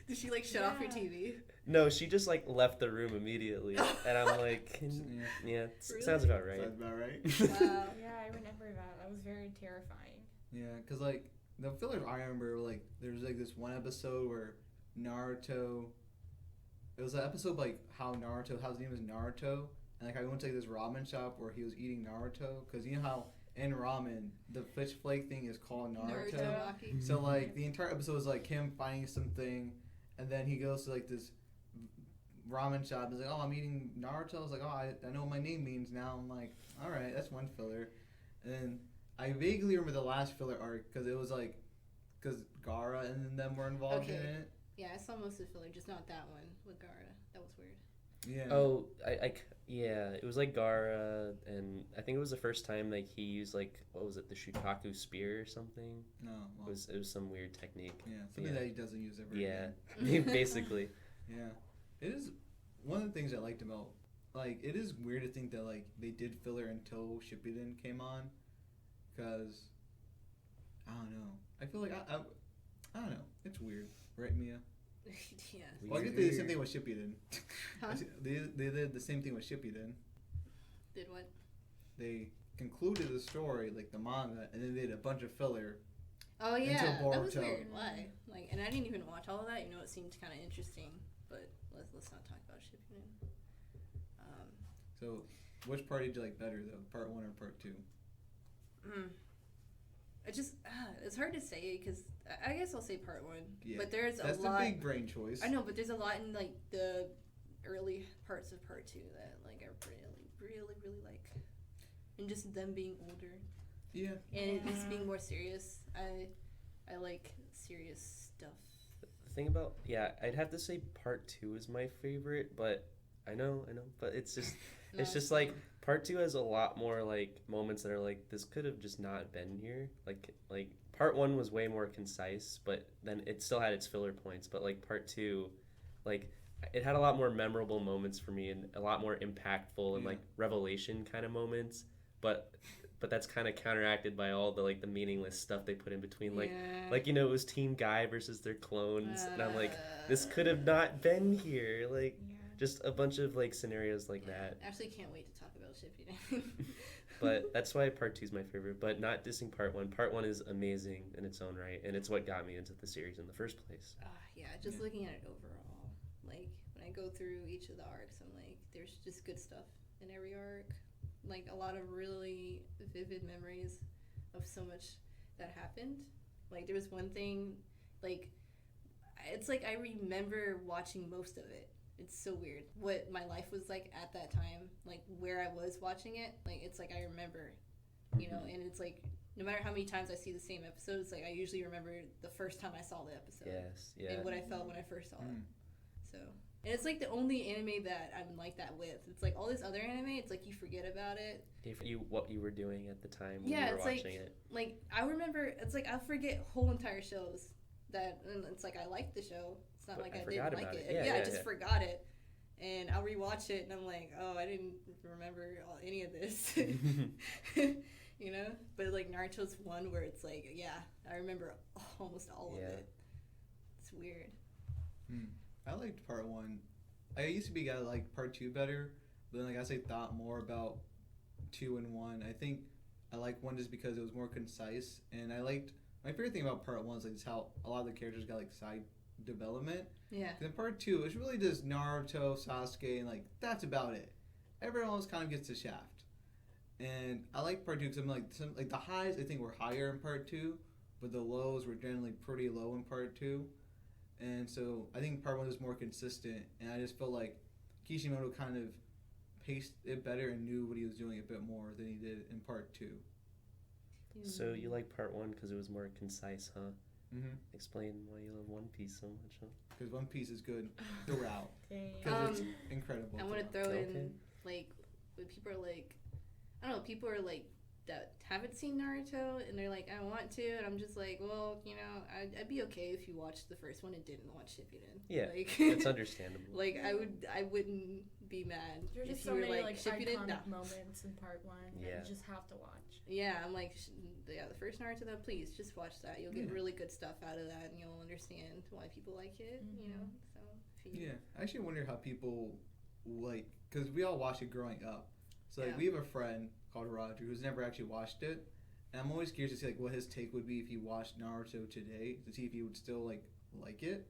Did she like shut off your Yeah. TV? No, she just like left the room immediately, and I'm like, yeah, sounds about right. sounds about right. Wow. Yeah, I remember that. That was very terrifying. Yeah, cause like the fillers I remember like there was like this one episode where Naruto. It was an episode like how his name is Naruto, and like I went to like, this ramen shop where he was eating Naruto, cause you know how in ramen the fish flake thing is called Naruto. Naruto Maki. So like the entire episode is like him finding something, and then he goes to like this ramen shop. He's like, "Oh, I'm eating Naruto." I was like, "Oh, I know what my name means now." I'm like, "All right, that's one filler." And then I vaguely remember the last filler arc because it was like, because Gaara and them were involved in Okay. it. Yeah, I saw most of the filler, just not that one with Gaara. That was weird. Yeah. Oh, yeah, it was like Gaara, and I think it was the first time like he used like what was it, the Shukaku spear or something? No. Well, It was some weird technique. yeah, something yeah. that he doesn't use ever. Yeah, Again. basically. Yeah. It is one of the things I liked about. Like, it is weird to think that like they did filler until Shippuden came on, because I don't know. I feel like I don't know. It's weird, right, Mia? Yeah. Well, I guess they did the same thing with Shippuden. Huh? They did the same thing with Shippuden. Did what? They concluded the story, like the manga, and then they did a bunch of filler. Oh yeah, that was Boruto. weird. Why? Like, and I didn't even watch all of that. You know, it seemed kind of interesting, but let's not talk about Shippuden. So, which part did you like better, though? Part 1 or part 2? I just it's hard to say because I guess I'll say part 1. Yeah, But there's That's a the lot. big brain choice. I know, but there's a lot in like the early parts of part 2 that like I really like, and just them being older Yeah. and it just Yeah. being more serious. I like serious stuff. The thing about I'd have to say part 2 is my favorite, but I know, but it's just it's just like part 2 has a lot more like moments that are like this could have just not been here. Like part 1 was way more concise, but then it still had its filler points. But like part 2, like it had a lot more memorable moments for me and a lot more impactful and Yeah. like revelation kind of moments. But that's kind of counteracted by all the like the meaningless stuff they put in between. Like it was Team Guy versus their clones, and I'm like, this could have not been here. Like Yeah. just a bunch of like scenarios like that. Actually, can't wait to talk about Shippuden. But that's why part 2 is my favorite. But not dissing part 1. Part 1 is amazing in its own right, and it's what got me into the series in the first place. Yeah, just Yeah. looking at it overall, like when I go through each of the arcs, I'm like, there's just good stuff in every arc. Like a lot of really vivid memories of so much that happened. Like there was one thing, like it's like I remember watching most of it, It's so weird what my life was like at that time, like where I was watching it. Like it's like I remember, you know, and it's like no matter how many times I see the same episode, it's like I usually remember the first time I saw the episode Yes, yeah. and what I felt when I first saw it. So, and it's like the only anime that I'm like that with. It's like all this other anime, it's like you forget about it. What you were doing at the time when Yeah, you were it's watching it. like I remember. It's like I forget whole entire shows that, and it's like I liked the show. It's not But like I I forgot didn't like about it. it. Yeah, Yeah, I just yeah. forgot it, and I'll rewatch it, and I'm like, oh, I didn't remember any of this. You know, but like Naruto's one where it's like, yeah, I remember almost all of Yeah. it. It's weird. I liked part 1. I used to be a guy that liked part 2 better, but then like as I thought more about 2 and 1, I think I like 1 just because it was more concise, and I liked my favorite thing about part 1 is like just how a lot of the characters got like side development. Yeah. 'Cause in part 2, it's really just Naruto, Sasuke, and like that's about it. Everyone else kind of gets the shaft. And I like part 2 because I'm like the highs I think were higher in part 2, but the lows were generally pretty low in part 2. And so I think part 1 is more consistent, and I just felt like Kishimoto kind of paced it better and knew what he was doing a bit more than he did in part 2. So you like part 1 because it was more concise, huh? Mm-hmm. Explain why you love One Piece so much, huh? Because One Piece is good throughout. Dang. Because it's incredible. I want to throughout. throw Okay. in like when people are like, I don't know, people are like that haven't seen Naruto and they're like, I want to, and I'm just like, well, you know, I'd be okay if you watched the first one and didn't watch Shippuden. Yeah, like, it's understandable. like I wouldn't be mad There's if just you so were many like like Shippuden. iconic No. moments in part 1 Yeah. that you just have to watch. Yeah, I'm like, yeah, the first Naruto though, please just watch that. You'll get Yeah. really good stuff out of that, and you'll understand why people like it. You know, so if you, Yeah, I actually wonder how people like, because we all watched it growing up. So like Yeah. we have a friend called Roger who's never actually watched it, and I'm always curious to see like what his take would be if he watched Naruto today to see if he would still like it,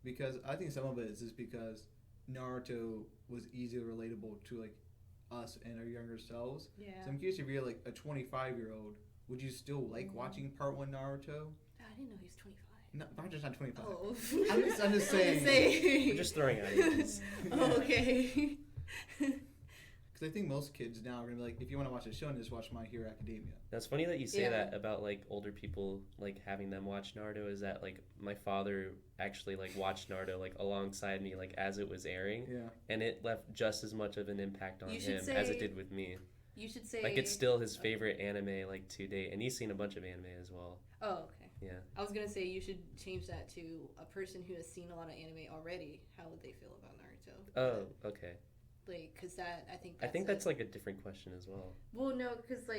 because I think some of it is just because Naruto was easily relatable to like us and our younger selves. yeah. So I'm curious if you're like a 25-year-old, would you still like watching part 1 Naruto? I didn't know he was 25. No, Roger's not 25. Oh, I'm just saying. We're just throwing out ages. Oh, okay. Because I think most kids now are gonna be like, if you want to watch a show, just watch My Hero Academia. That's funny that you say Yeah. that about like older people like having them watch Naruto. Is that like my father actually like watched Naruto like alongside me like as it was airing, Yeah. and it left just as much of an impact on You him should as it say- did with me. You should say. Like it's still his favorite anime like to date, and he's seen a bunch of anime as well. Oh, okay. Yeah. I was gonna say you should change that to a person who has seen a lot of anime already. How would they feel about Naruto? Oh, okay. Like, cause that I think. I think that's like a different question as well. Well, no, cause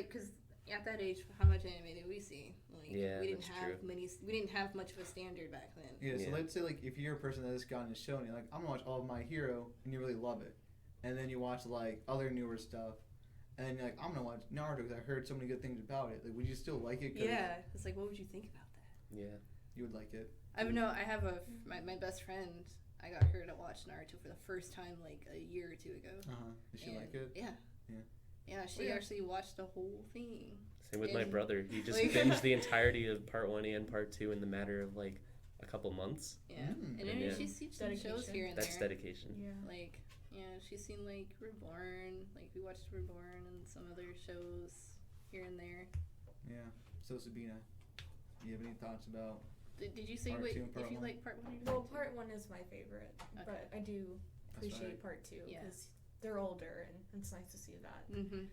at that age, how much anime did we see? Like, Yeah, we didn't that's have true. many. We didn't have much of a standard back then. Yeah. So Yeah. let's say like if you're a person that has gotten a show and you're like, I'm gonna watch all of My Hero, and you really love it, and then you watch like other newer stuff, and then you're like, I'm gonna watch Naruto because I heard so many good things about it. Like, would you still like it? 'Cause Yeah, it's like, what would you think about that? Yeah. You would like it. I know I have my best friend. I got her to watch Naruto for the first time like a year or two ago. Did she And- like it? Yeah. Yeah. Yeah, she Yeah. actually watched the whole thing. Same with my And- brother. He just like- binged the entirety of part 1 and part 2 in the matter of like a couple months. Yeah, and then Yeah. she's seen some shows Dedication. here and That's there. dedication. Yeah. Like, yeah, she's seen like Reborn. Like we watched Reborn and some other shows here and there. Yeah. So Sabina, do you have any thoughts about? Did you say Part what two and part if you one. like part 1 or Well, part 2? part 1 is my favorite, Okay. but I do That's appreciate right. part 2 Yeah. because they're older and it's nice to see that. Mm-hmm.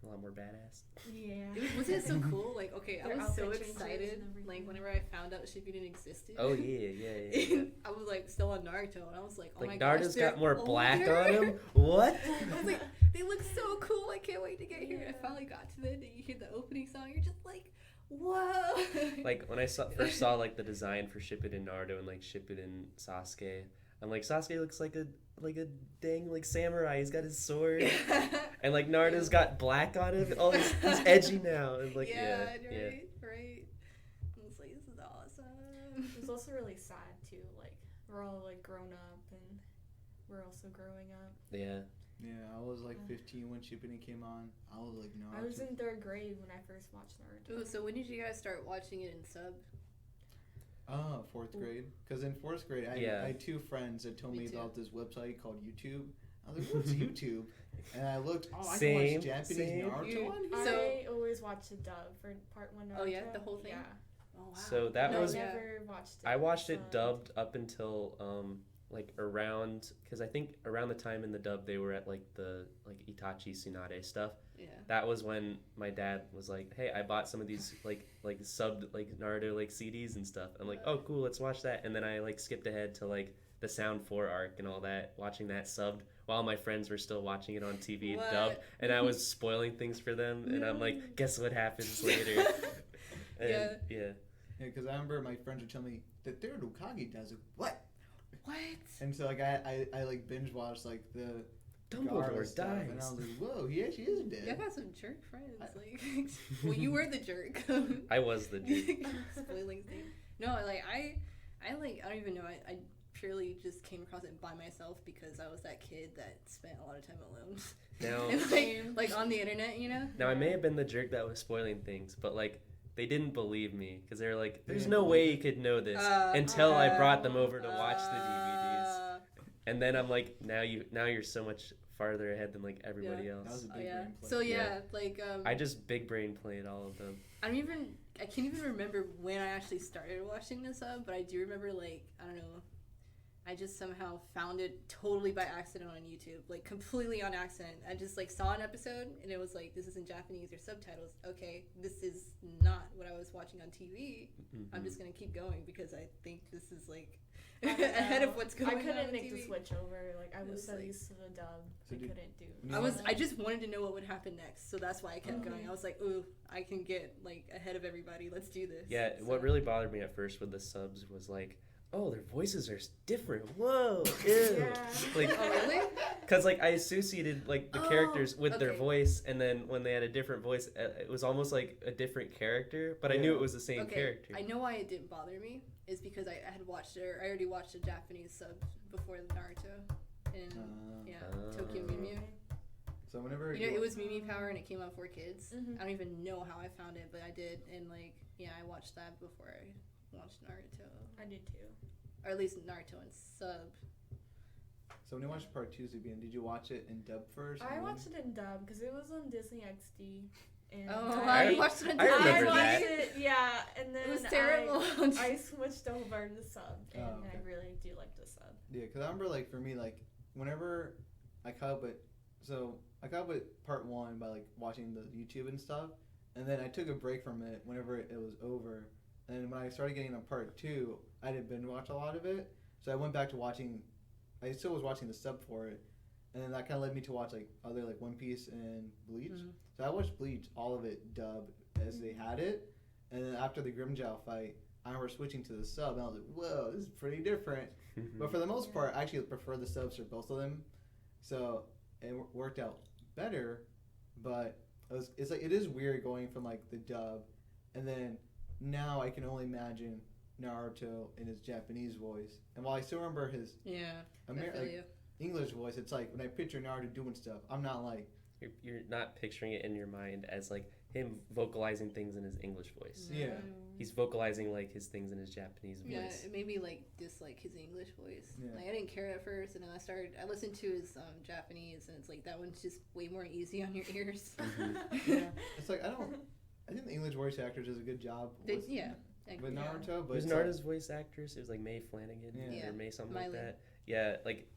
A lot more badass. Yeah. Wasn't it so cool? Like, okay, I Their was so outfit changes excited. and everything. Like, whenever I found out Shippuden existed. Oh yeah. I was like still on Naruto, and I was like, oh my Like gosh, Naruto's they're got more black older. on him. What? I was like, they look so cool. I can't wait to get here. I Yeah. finally got to it, and you hear the opening song. You're just like, whoa. Like when I first saw like the design for Shippuden Naruto and like Shippuden Sasuke, I'm like Sasuke looks like a dang like samurai. He's got his sword, and like Naruto's got black on him. Oh, he's edgy now. And like yeah. right. I was like, this is awesome. It was also really sad too. Like we're all like grown up and we're also growing up. Yeah. Yeah, I was like 15 when Shippuden came on. I was like, no. I was in 3rd grade when I first watched Naruto. Ooh, so when did you guys start watching it in sub? Oh, fourth grade. Because in fourth grade, Yeah. I had two friends that told Me me too. about this website called YouTube. I was like, what's YouTube? And I looked, I can Same, watch Japanese same. Naruto on here? So- I always watch the dub for part 1 Naruto. Oh, yeah? The whole thing? Yeah. Oh, wow. So that No, was- I yeah. never watched it. I watched it subbed. dubbed up until like around, because I think around the time in the dub they were at like the like Itachi Tsunade stuff. Yeah. That was when my dad was like, "Hey, I bought some of these like subbed like Naruto like CDs and stuff." I'm like, "Oh, cool, let's watch that." And then I like skipped ahead to like the Sound 4 arc and all that, watching that subbed while my friends were still watching it on TV What? dubbed, and I was spoiling things for them. And I'm like, "Guess what happens later?" And, Yeah. yeah. Yeah, because I remember my friends would tell me, the third Hokage does it. What? What? And so like I like binge watched like the Dumbledore Gaara stuff, and I dies. was like, whoa, he actually is dead. Y'all got some jerk friends. Like, well, you were the jerk. I was the jerk. Spoiling things. No, like I don't even know. I purely just came across it by myself because I was that kid that spent a lot of time alone. Now, And like on the internet, you know. now I may have been the jerk that was spoiling things, but like they didn't believe me because they were like, They "There's didn't no believe way it. you could know this," until I brought them over to watch the DVDs, Uh, and then I'm like, now you're so much farther ahead than like everybody That was else. a Oh big yeah. brain play. So yeah, Yeah. like I just big brain played all of them. I can't even remember when I actually started watching this up, but I do remember like I don't know. I just somehow found it totally by accident on YouTube, like completely on accident. I just like saw an episode and it was like, this is in Japanese or subtitles. Okay, this is not what I was watching on TV. I'm Mhm. just gonna keep going because I think this is like I don't ahead of know. what's going on. I couldn't on make TV. the switch over. Like I It was was so like- used to the dub. So I did- couldn't do. when you I just wanted to know what would happen next, so that's why I kept Mhm. going. I was like, ooh, I can get like ahead of everybody. Let's do this. Yeah, So- what really bothered me at first with the subs was like, oh, their voices are different. Whoa, ew. Yeah. Like, Oh really? because like I associated like the Oh, characters with their okay. voice, and then when they had a different voice, it was almost like a different character, but I knew Yeah. it was the same Okay, character. I know why it didn't bother me is because I had watched it. Or I already watched the Japanese sub before Naruto, and yeah, Tokyo Ah. Mew. So whenever You know, it was Mimi Power and it came out for kids. Mhm. I don't even know how I found it, but I did, and like yeah, I watched that before I watched Naruto, I did too. or at least Naruto and sub. So when you watched part 2, Zubian, did you watch it in dub first? I and then- watched it in dub because it was on Disney XD. And Oh, I- I watched it. On I remember watched that. it, yeah, and then It was terrible. I switched over to sub, and Oh, okay. I really do like the sub. Yeah, because I remember, like, for me, like, whenever I caught up with, so I caught up with part 1 by, like, watching the YouTube and stuff, and then I took a break from it whenever it was over, and when I started getting on part 2, I didn't binge watch a lot of it, so I went back to watching, I still was watching the sub for it, and then that kind of led me to watch, like, other, like, One Piece and Bleach, Mhm. so I watched Bleach, all of it dubbed as they had it, and then after the Grimjow fight, I remember switching to the sub, and I was like, whoa, this is pretty different. But for the most Yeah. part, I actually prefer the subs for both of them. So it worked out better, but it's like it is weird going from like the dub, and then now I can only imagine Naruto in his Japanese voice. And while I still remember his Yeah, I feel like, you. English voice, it's like when I picture Naruto doing stuff, I'm not like, You're not picturing it in your mind as like him vocalizing things in his English voice. Yeah. He's vocalizing like his things in his Japanese Yeah, voice. it made me like dislike his English voice. Yeah. Like I didn't care at first, and then I listened to his Japanese, and it's like that one's just way more easy on your ears. yeah. It's like I think the English voice actor does a good job with, Yeah. with Yeah. Naruto, but Who's it's like- Naruto's voice actress? It was like May Flanagan Yeah. or May something Miley. like that. Yeah, like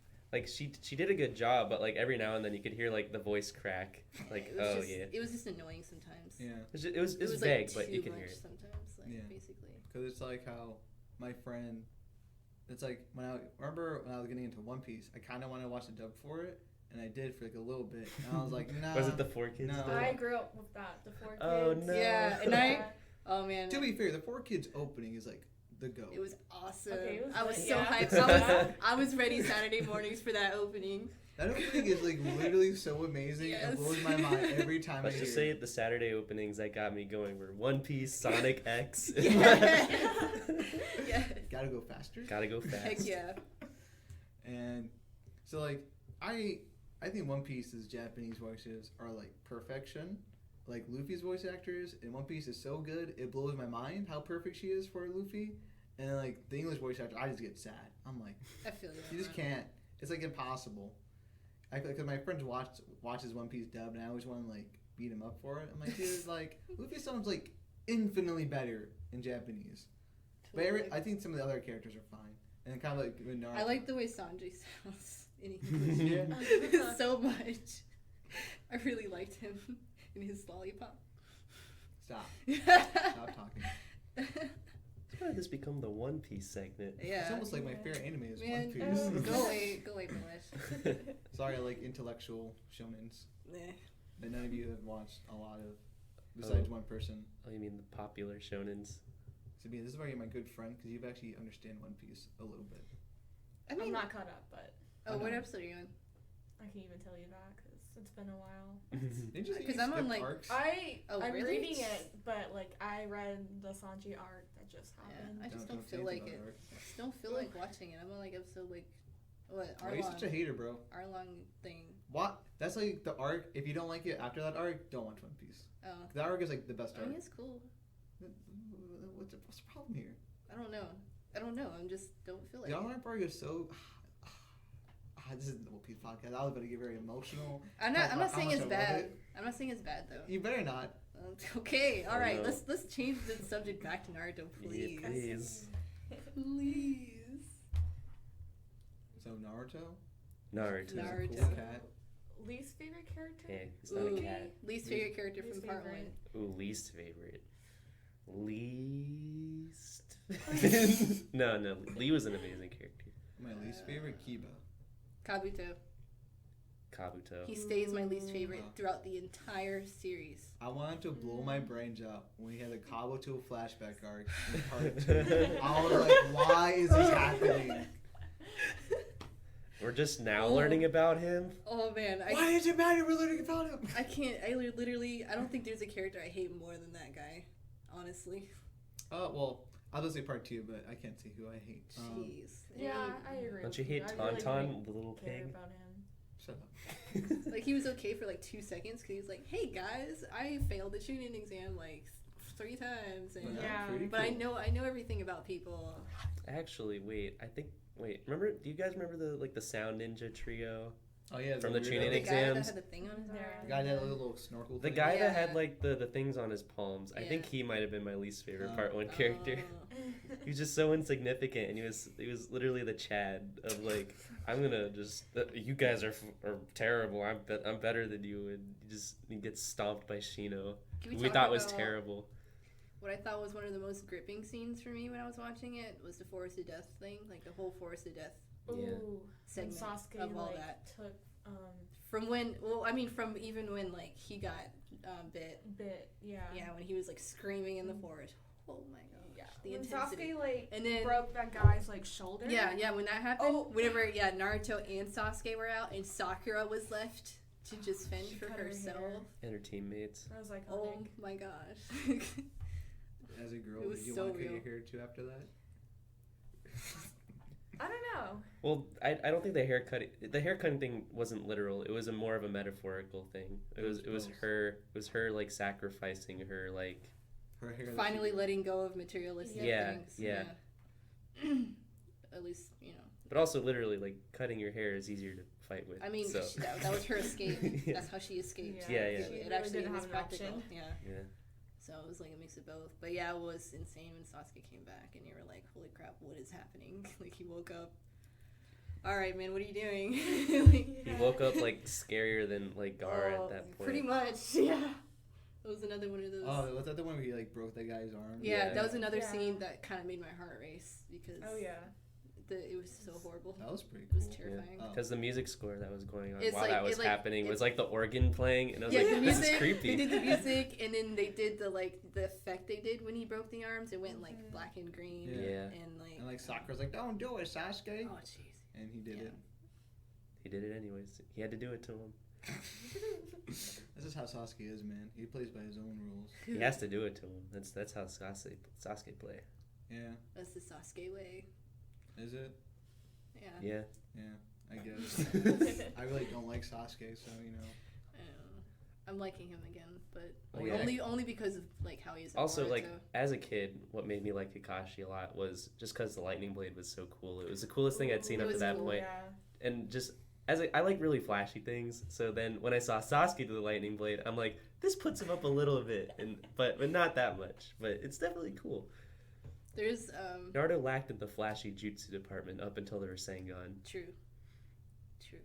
she did a good job, but like every now and then you could hear like the voice crack. Like It was oh just, yeah, It was just annoying sometimes. yeah. it was It was vague, like, but you too could hear much it. sometimes. Like Yeah. basically. Because it's like how my friend, it's like when I remember when I was getting into One Piece, I kind of wanted to watch the dub for it, and I did for like a little bit, and I was like, nah. Was it the Four Kids? No. dub? I grew up with that. The 4 kids. Oh, no. Yeah, and Oh man. To be fair, the Four Kids opening is like the go. It was awesome. Okay, it was I was lit, so yeah. hyped. I was ready Saturday mornings for that opening. That opening is like literally so amazing and Yes. blows my mind every time Let's I just hear say it. the Saturday openings that got me going were One Piece, Sonic X. Yeah. Yeah. Gotta go faster. Gotta go fast. Heck yeah. And so like I think One Piece's Japanese voices are like perfection. Like Luffy's voice actors in One Piece is so good, it blows my mind how perfect she is for Luffy. and then, like the English voice actor, I just get sad. I'm like, I feel you. you just can't. It's like impossible. I feel like 'cause my friends watches One Piece dub, and I always want to like beat him up for it. I'm like, dude, like Luffy sounds like infinitely better in Japanese. But I think some of the other characters are fine, and then kind of like with Naruto. I like the way Sanji sounds in English Yeah. so much. I really liked him in his lollipop. Stop. Stop talking. How did this become the One Piece segment? Yeah. It's almost like my favorite anime is Man, One Piece. go away, Milesh. Sorry, I like intellectual shonens Nah. that none of you have watched a lot of, besides one person. Oh, you mean the popular shonens? Sabine, this is why you're my good friend, because you actually understand One Piece a little bit. I I'm mean, not caught up, but oh, what I know. episode are you on? I can't even tell you that because it's been a while. Didn't you say 'Cause you I'm on, skipped like, arcs? Oh, I'm really? reading it, but like I read the Sanji arc that just happened. I just don't say feel anything like about it. I just don't feel like watching it. I'm on like episode like what Why are you such a hater, bro? Arlong thing. What? That's like the arc. If you don't like it after that arc, don't watch One Piece. Oh, That arc is like the best I arc. mean it's cool. What's the problem here? I don't know. I'm just don't feel like The it. Arlong arc is so. This is the One Piece podcast. I was about to get very emotional. I'm Talk not about how saying much it's I love bad. it. I'm not saying it's bad though. You better not. Okay, all Oh, right. no. Let's change the subject back to Naruto, please. Yeah, please. Please. So Naruto. Naruto. Naruto. Cool cat. Least favorite character? Hey, it's not Ooh. a cat. Least favorite character Least from part favorite. Ooh, least favorite. Least. No. Lee was an amazing character. My least favorite, Kiba. one. Kabuto. Kabuto. He stays my least favorite Oh. throughout the entire series. I wanted to blow my brains out when we had the Kabuto flashback arc in part 2. I was like, why is this happening? We're just now Oh. learning about him. Oh man, Why does it matter? We're learning about him. I can't. I literally. I don't think there's a character I hate more than that guy. Honestly. Well, I'll just say part 2, but I can't say who I hate. Jeez. Yeah, I agree. Don't with you hate I really Tauntaun, didn't the little care pig? about him. Shut up. Like he was okay for like 2 seconds because he was like, "Hey guys, I failed the tuning exam like 3 times," and But Yeah. pretty but cool. I know everything about people. Actually, wait. Remember? Do you guys remember the Sound Ninja trio? Oh yeah, From the weirdo. tuning The guy that exams. had the thing on his arm. Yeah. The guy that had a little snorkel. The thing. guy that had Yeah. like the things on his palms. I think Yeah. he might have been my least favorite Oh. part 1 character. He was just so insignificant, and he was literally the Chad of like, I'm gonna just you guys are terrible. I'm better than you, and he gets stomped by Shino, Can who we we talk thought was about terrible. What I thought was one of the most gripping scenes for me when I was watching it was the Forest of Death thing, like the whole Forest of Death Yeah. Ooh, when segment Sasuke of all like that. took From when, well, I mean, from even when like he got bit. bit, yeah. Yeah, when he was like screaming in the forest. Oh my gosh, Yeah. the When intensity. Sasuke like And then broke that guy's like shoulder. yeah, when that happened, Oh. whenever Naruto and Sasuke were out, and Sakura was left to just fend She for cut her herself. hair. And her teammates. That was like Oh my gosh. As a girl, It was did you so want to cut real. your hair too after that? I don't know. Well, I don't think the haircutting thing wasn't literal. It was more of a metaphorical thing. It was both. her like sacrificing her like Her hair. that Finally she- letting go of materialistic Yeah, things. yeah. At least, but also literally like cutting your hair is easier to fight with. I mean, so. that was her escape. Yeah. That's how she escaped. Yeah, yeah. She It really actually didn't was have an practical. option. Yeah. Yeah. So it was like a mix of both. But yeah, it was insane when Sasuke came back and you were like, holy crap, what is happening? Like he woke up. All right, man, what are you doing? He woke up like scarier than like Gar Oh, at that point. Pretty much, yeah. It was another one of those. Oh, was that the one where he like broke that guy's arm? yeah, yeah. that was another Yeah. scene that kind of made my heart race because Oh yeah. it was so horrible. That was pretty It cool. was terrifying. Oh. Because the music score that was going on It's while like- that was it like- happening was it- like the organ playing, and I was Yeah, like, the "This music. is creepy." They did the music, and then they did the effect they did when he broke the arms. It went like Mhm. black and green. Yeah. And like. And like Sakura's like, don't do it, Sasuke. Oh jeez. And he did Yeah. it. He did it anyways. He had to do it to him. This is how Sasuke is, man. He plays by his own rules. He has to do it to him. That's how Sasuke play. Yeah. That's the Sasuke way. Is it? Yeah. Yeah. Yeah. I guess. I really don't like Sasuke, so you know. I'm liking him again, but Oh, yeah. only because of like how he is. In Also, like Naruto. as a kid, what made me like Kakashi a lot was just because the lightning blade was so cool. It was the coolest thing I'd seen It up to was that cool. point, Yeah. and just I like really flashy things. So then when I saw Sasuke do the lightning blade, I'm like, this puts him up a little bit, but not that much. But it's definitely cool. There's Naruto lacked in the flashy jutsu department up until the Rasengan. true.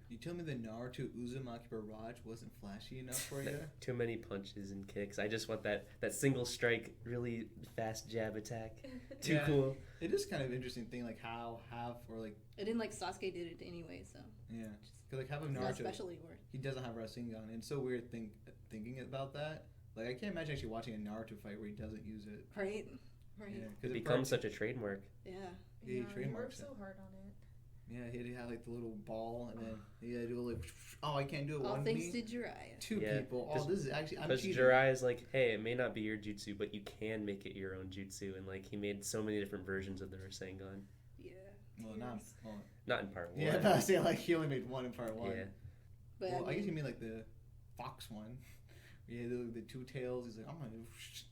You tell me the Naruto Uzumaki Barrage wasn't flashy enough for you? Too many punches and kicks. I just want that single strike, really fast jab attack. Too Yeah. cool. It is kind of interesting thing, like how half or like I didn't like Sasuke did it anyway, so yeah, because like half of it's not Naruto special anymore. he doesn't have Rasengan, and it's so weird thinking about that. Like I can't imagine actually watching a Naruto fight where he doesn't use it. Right. Yeah, It because becomes such a trademark. Yeah. Yeah, he He trademarks worked it. so hard on it. Yeah, he had like the little ball, and then he had to do like, oh, I can't do it All one thanks me. to Jiraiya. Two Yeah, people. Oh, 'cause- this is actually I'm Because cheating. Jiraiya is like, hey, it may not be your jutsu, but you can make it your own jutsu, and like he made so many different versions of the Rasengan. Yeah. Well, not. Well, Not in part one. yeah, but I say like he only made one in part one. Yeah. But Well, I guess you mean like the fox one. Yeah, the two tails. He's like, I'm gonna. And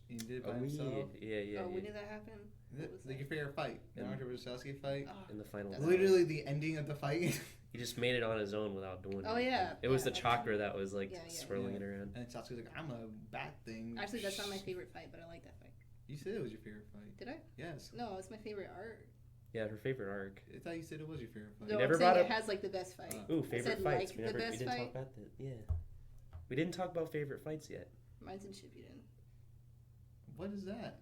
he did it by Oh, himself. yeah. when did that happen? Is it What was like that? your favorite fight? Yeah. Naruto versus Sasuke fight. Oh, In the final That's battle. Literally the ending of the fight. He just made it on his own without doing Oh, anything. yeah. It was Yeah. the chakra that was like Yeah, yeah. swirling Yeah. it around. And Sasuke's like, I'm a bad thing. actually, that's not my favorite fight, but I like that fight. You said it was your favorite fight. Did I? Yes. No, it's my favorite art. Yeah, her favorite arc. I thought you said it was your favorite fight. No, never I'm saying brought it up- has like the best fight. Ooh, favorite said, fights. like, we the never we best didn't fight? talk about that. Yeah. We didn't talk about favorite fights yet. Mine's in Shippuden. What is that?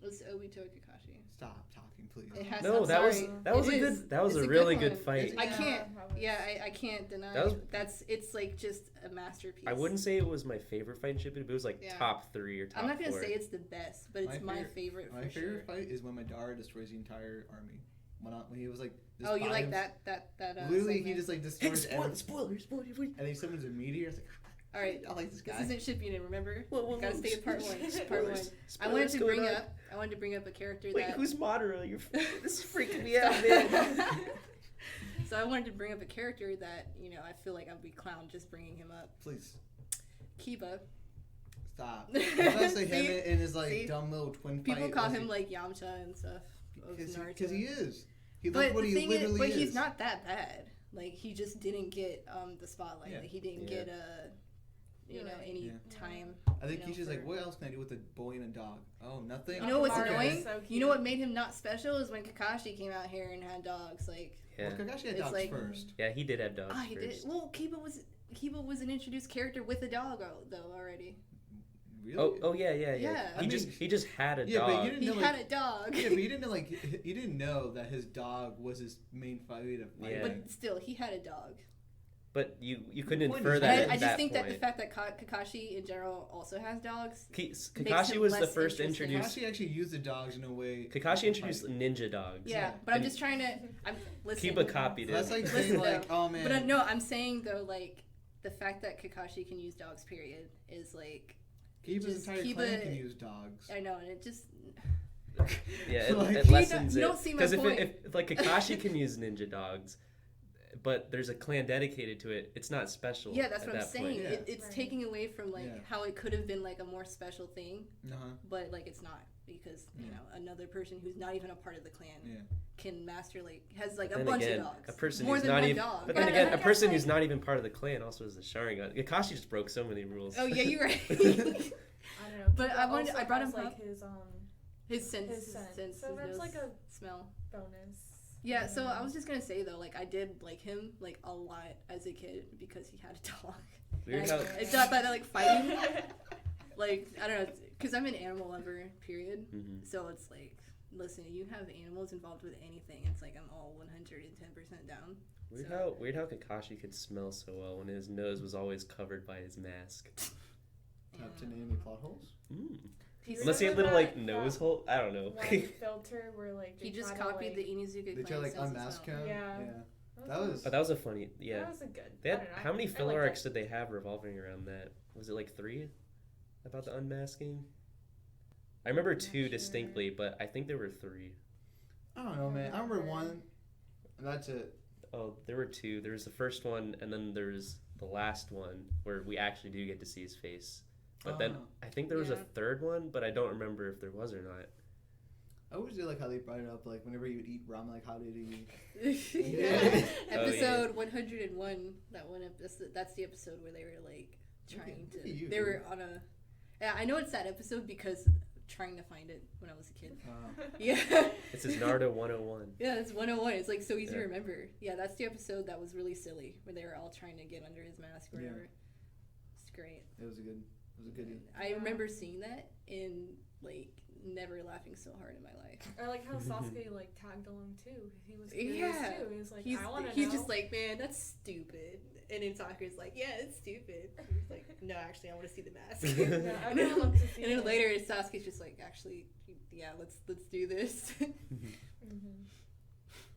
It's Obito Kakashi. Stop talking, please. It has. No, I'm that was sorry. that was It a is. good that was It's a a really good good one. fight. I can't. that was- Yeah, I can't deny. That was- It's like just a masterpiece. I wouldn't say it was my favorite fight in Shippuden, but it was like Yeah. top 3 or top I'm not gonna 4. say it's the best, but it's my favorite My for favorite sure. fight is when Madara destroys the entire army. When he was like. This Oh, you by like him- that? Literally, he segment? just like Hey, destroys everything. spoilers. And then he summons a meteor. It's like, All right. I like this This guy. isn't Shippuden, remember? Whoa, Gotta stay at part one. Part one. Spoilers. I wanted Spoilers to going bring on. up. I wanted to bring up a character Wait, that. who's Madara? This is freaking me out, man. So I wanted to bring up a character that I feel like I'd be clowned just bringing him up. Please Kiba. stop. I'm gonna say him See? in his like See? dumb little twin People fight. call him like Yamcha and stuff. Of Naruto. Because he is. He But looks what the he thing literally is, but is. he's not that bad. Like he just didn't get the spotlight. Yeah. Like he didn't Yeah. get You're right. any Yeah. time. I think you he's know, just like, for- what else can I do with a boy and a dog? Oh, nothing. You know what's Mario is annoying? so You know cute. what made him not special is when Kakashi came out here and had dogs. Like Yeah, Well, Kakashi had It's dogs like- first. yeah, he did have dogs he did. first. Well, Kiba was an introduced character with a dog though already. Really? Oh yeah. Yeah. I mean- He just had a Yeah, but dog. you didn't He know, had like, a dog. Yeah, but you didn't know like you didn't know that his dog was his main fight of fighting. Yeah. But still, he had a dog. But you couldn't point infer is- that. And at I just that think point. that the fact that Kakashi in general also has dogs. Kakashi him was the less first interesting. introduced. Kakashi actually used the dogs in a way. Kakashi introduced ninja dogs. Yeah, Yeah. but I'm And just trying to. I'm listen. Kiba copied it. That's like Listen, saying like, though. oh man. But no, I'm saying though, like the fact that Kakashi can use dogs, period, is like Kiba's just- entire Kiba- clan can use dogs. I know, and it just Yeah, it, Like- it You lessens don't it. see my Because point. if like Kakashi can use ninja dogs, but there's a clan dedicated to it, it's not special. yeah, that's at what I'm that saying. point. Yeah. It's Right. taking away from like Yeah. how it could have been like a more special thing, Uh-huh. but like it's not because you Yeah. know another person who's not even a part of the clan Yeah. can master like has like But a then bunch again, of dogs. a person more who's than not one even. dog. But then Yeah, again, I a guess, person like- who's not even part of the clan also has the Sharingan. Kakashi just broke so many rules. Oh yeah, you're right. I don't know. But Kiba I wanted- also I brought has, him like up. his his sense, his scent. So his that's nose like a smell. bonus. Yeah, so I was just gonna say though, like I did like him like a lot as a kid because he had a dog. Weird And how. it's not that like fighting, like I don't know, because I'm an animal lover. Period. Mhm. So it's like, listen, you have animals involved with anything, it's like I'm all 110% down. Weird how Kakashi could smell so well when his nose was always covered by his mask. Top to And name any plot holes? he's- Unless he had Remember little like that- nose that hole. I don't know. One filter where like he they just try to, copied like, the Inuzuka They clan try like sense of unmask smell. him. Yeah. That was. Oh, that was a funny. Yeah. That was a good. They I had, don't know, how many I filler like arcs did they have revolving around that? Was it like 3 about the unmasking? I remember I'm not 2 sure. distinctly, but I think there were 3. I don't know, man. I remember one. And that's it. Oh, there were 2. There was the first one, and then there was the last one where we actually do get to see his face. But then Oh. I think there was a Yeah. third one, but I don't remember if there was or not. I always do like how they brought it up, like whenever you would eat ramen, like how did he? Yeah. Oh, Episode 101. That one. That's the episode where they were like trying Look at you, to. They dude. were on a. Yeah, I know it's that episode because trying to find it when I was a kid. Yeah. It's his Naruto 101. Yeah, it's 101. It's like so easy to Yeah. remember. Yeah, that's the episode that was really silly where they were all trying to get under his mask or Yeah. whatever. It's great. It was a good. I Yeah. remember seeing that and like never laughing so hard in my life. I like how Sasuke like tagged along too. He was curious Yeah. too. He was like, He's I want to know. he's just like, man, that's stupid. And then Sakura's like, yeah, it's stupid. And he's like, no, actually, I want to see the mask. Yeah, I and, would then, love to see and then it. later, Sasuke's just like, actually, yeah, let's do this. Mhm.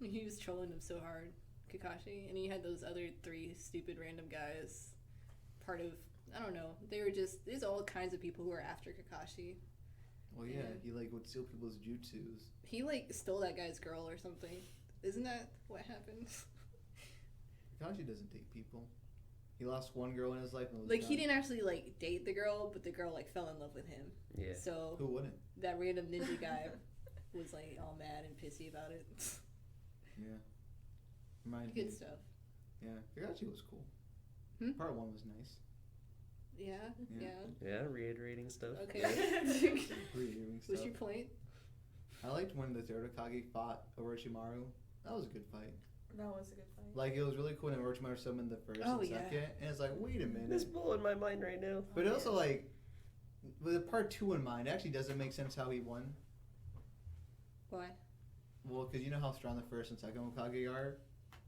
He was trolling him so hard, Kakashi, and he had those other 3 stupid random guys. Part of I don't know. They were just there's all kinds of people who are after Kakashi. Well, yeah, Yeah. he like would steal people's jutsus. He like stole that guy's girl or something. Isn't that what happened? Kakashi doesn't date people. He lost one girl in his life and was Like he done. didn't actually like date the girl, but the girl like fell in love with him. Yeah. So Who wouldn't? that random ninja guy was like all mad and pissy about it. Yeah. Reminds me. Good stuff. Yeah, Kakashi was cool. Hmm? Part 1 was nice. Yeah, Yeah. yeah. Yeah, reiterating stuff. Okay. Reviewing What's stuff. your point? I liked when the third Hokage fought Orochimaru. That was a good fight. That was a good fight. Like, it was really cool when Orochimaru summoned the first Oh, and yeah. second. And it's like, wait a minute. It's blowing my mind right now. But Oh, also, yeah. like, with part 2 in mind, it actually doesn't make sense how he won. Why? Well, because you know how strong the first and second Hokage are?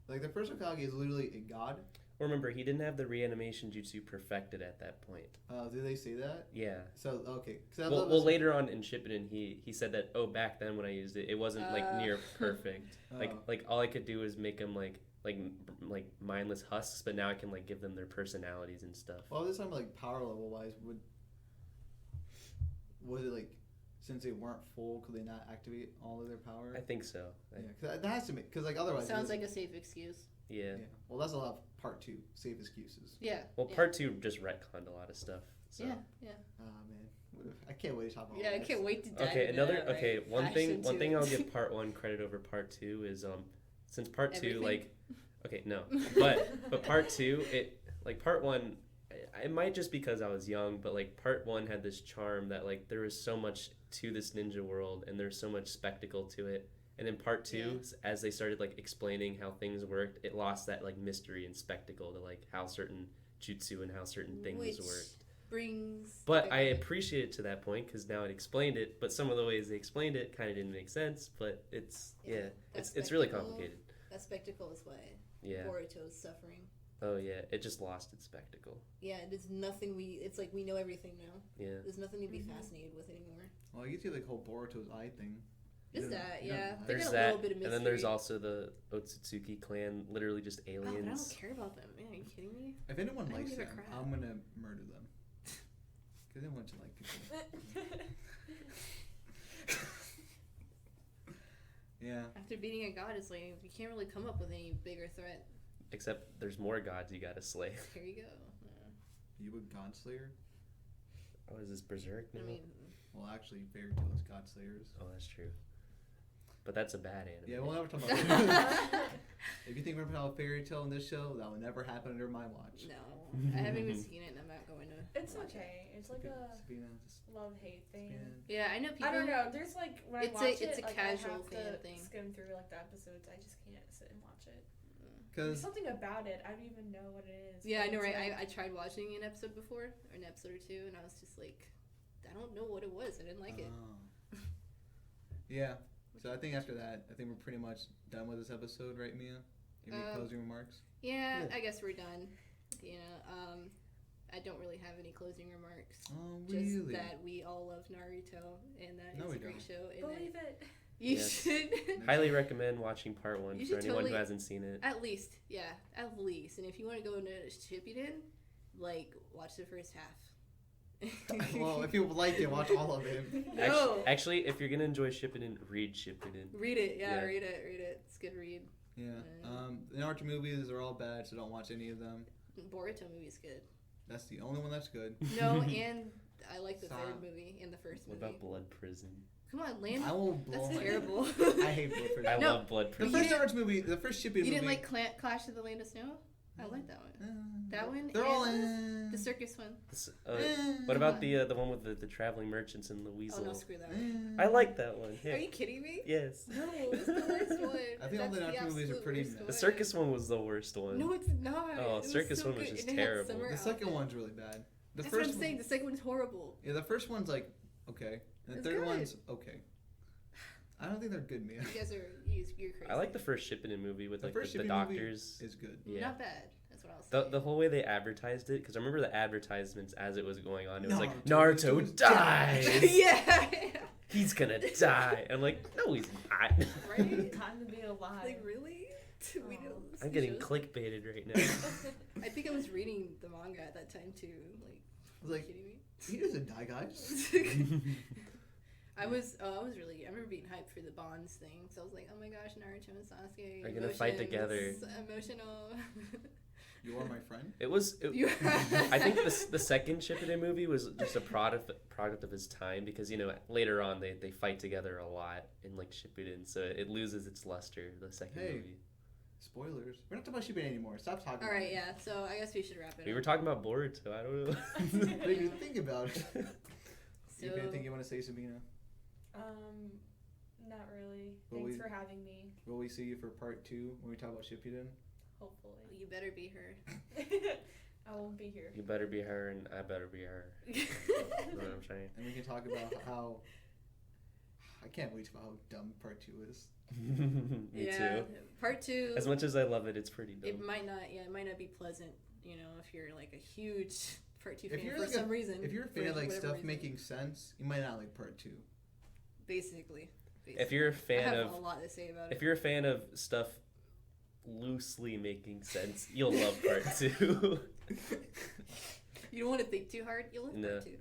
Like, the first Hokage is literally a god. Remember, he didn't have the reanimation jutsu perfected at that point. Did they say that? Yeah. So, okay. 'Cause I Well, love well this- later on in Shippuden, he said that back then when I used it, it wasn't like near perfect. Oh. Like all I could do was make them like mindless husks, but now I can like give them their personalities and stuff. Well, this time, like, power level wise, was it like, since they weren't full, could they not activate all of their power? I think so. Yeah, because that has to make, because, like, otherwise. Sounds like a safe excuse. Yeah. Yeah. Well, that's a lot of part 2, safe excuses. Yeah. Well, yeah. part 2 just retconned a lot of stuff. So. Yeah, yeah. Ah, man. I can't wait to talk about Yeah, I this. can't wait to dive Okay, into another that, like, okay. One passion thing to I'll it. give part 1 credit over part 2 is since part 2 Everything? like okay no but part 2 it like part 1 it might just because I was young, but like part 1 had this charm that like there was so much to this ninja world and there's so much spectacle to it. And then part 2, as they started like explaining how things worked, it lost that like mystery and spectacle to like how certain jutsu and how certain things Which worked. brings. But I okay. appreciate it to that point because now it explained it. But some of the ways they explained it kind of didn't make sense. But it's that it's really spectacle- complicated. That spectacle is why Yeah. Boruto's suffering. Oh yeah. It just lost its spectacle. Yeah, there's nothing it's like we know everything now. Yeah. There's nothing to be Mhm. fascinated with anymore. Well, you see, like, whole Boruto's eye thing. Is You don't- that, you don't yeah. know. They There's got a that, little bit of and then there's mystery. also the Otsutsuki clan, literally just Oh, but I aliens. don't care about them. Man, are you kidding me? If anyone I don't likes give a them, crap. I'm gonna murder them. Because I want to like people. Yeah. After beating a god, it's like you can't really come up with any bigger threat. Except there's more gods you gotta slay. Here you go. You a God Slayer? Oh, is this Berserk now? I mean, Well, actually, Fairy Tail is God Slayers. Oh, that's true. But that's a bad anime. Yeah, we'll never talk about that. If you think we're talking about Fairy Tail in this show, that will never happen under my watch. no, I haven't even seen it, and I'm not going to. It's watch it. okay. It's like a Sabina, just love-hate thing. Sabina. Yeah, I know people. I don't know. There's like when It's I watch a it, like, casual I have fan to thing. skim through like the episodes. I just can't sit and watch it. Because There's something about it. I don't even know what it is. Yeah, I but know, it's right? like- I tried watching an episode before, or an episode or two, and I was just like, I don't know what it was. I didn't like it. Oh. Yeah. So I think after that, I think we're pretty much done with this episode, right, Mia? Any closing remarks? Yeah, Yeah. I guess we're done. You know, I don't really have any closing remarks. Oh, Just really? that we all love Naruto, and that No, it's we a great don't. show. And Believe that it. you Yes. should Highly recommend watching part 1 You for should anyone who totally- hasn't seen it. at least, yeah, at least. And if you want to go into Shippuden, like watch the first half. Well, if you like it, watch all of it. No. Actually, if you're gonna enjoy Shippuden, read Shippuden. Read it, yeah, Yeah. read it. It's a good read. Yeah. The Naruto movies are all bad, so don't watch any of them. Boruto movie's good. That's the only one that's good. No, and I like the Stop. third movie and the first What movie. about Blood Prison? Come on, Land. I will blow That's my terrible. I hate Blood Prison. I No, love Blood The Prison. you first didn't- Naruto movie, the first Shippuden movie. You didn't like Clash of the Land of Snow? I like that one. That one. They're and all the circus one. This- what about the one with the traveling merchants and the Oh weasel? no, screw that one. I like that one. Are Yeah. you kidding me? Yes. No, it's the worst one. I think all the That's Naruto movies are absolute pretty worst meh. The one. circus one was the worst one. No, it's not. Oh, It was circus so one was good, just and it had terrible. summer The second outfit. one's really bad. The That's first what I'm saying. The second one's horrible. Yeah, the first one's like okay, and the It's third good. one's okay. I don't think they're good, Mia. You guys are you're crazy. I like the first Shippuden movie with The like first the Shippuden movie doctors. is good. Yeah. Not bad. That's what I'll say. The whole way they advertised it, because I remember the advertisements as it was going on. It was like Naruto Naruto dies. yeah. He's gonna die. I'm like, no, he's not. Right? Time to be alive. Like really? We Oh. don't I'm see getting shows? clickbaited right now. I think I was reading the manga at that time too. Like, I was like, are you kidding me? he doesn't die, guys. I was really. I remember being hyped for the Bonds thing. So I was like, oh my gosh, Naruto and Sasuke Are gonna fight together. Emotional. You are my friend. It was. You- I think the second Shippuden movie was just a product of his time, because later on they fight together a lot in like Shippuden, so it loses its luster. The second Hey. movie. Spoilers. We're not talking about Shippuden anymore. Stop talking. All about right, it. yeah. So I guess we should wrap it We up. were talking about Boruto. I don't know. But if you think about it. So, You have anything you want to say, Sabina? Not really. Will Thanks we- for having me. Will we see you for part 2 when we talk about Shippuden? Hopefully. you better be her. I won't be here. You better be her, and I better be her. You know what I'm saying? And we can talk about how. I can't wait about how dumb part 2 is. Me yeah, too. Part 2. As much as I love it, it's pretty dumb. It might not. Yeah, it might not be pleasant. If you're like a huge part 2 If fan you're for like some reason. If you're a for fan of like whatever stuff reason. making sense, you might not like part 2. Basically. If you're a I fan have of a lot to say about If it. you're a fan of stuff loosely making sense, you'll love part 2. You don't want to think too hard. You'll love No. part 2.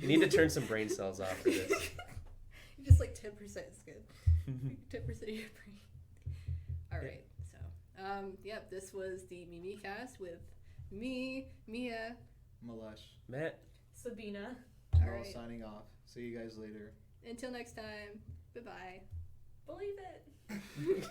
You need to turn some brain cells off for this. You're just like 10% is good. 10% of your brain. All Yeah. right. So, yep. This was the Mimicast with me, Mia. Milesh. Matt. Sabina. All We're all right. signing off. See you guys later. Until next time. Bye bye. Believe it.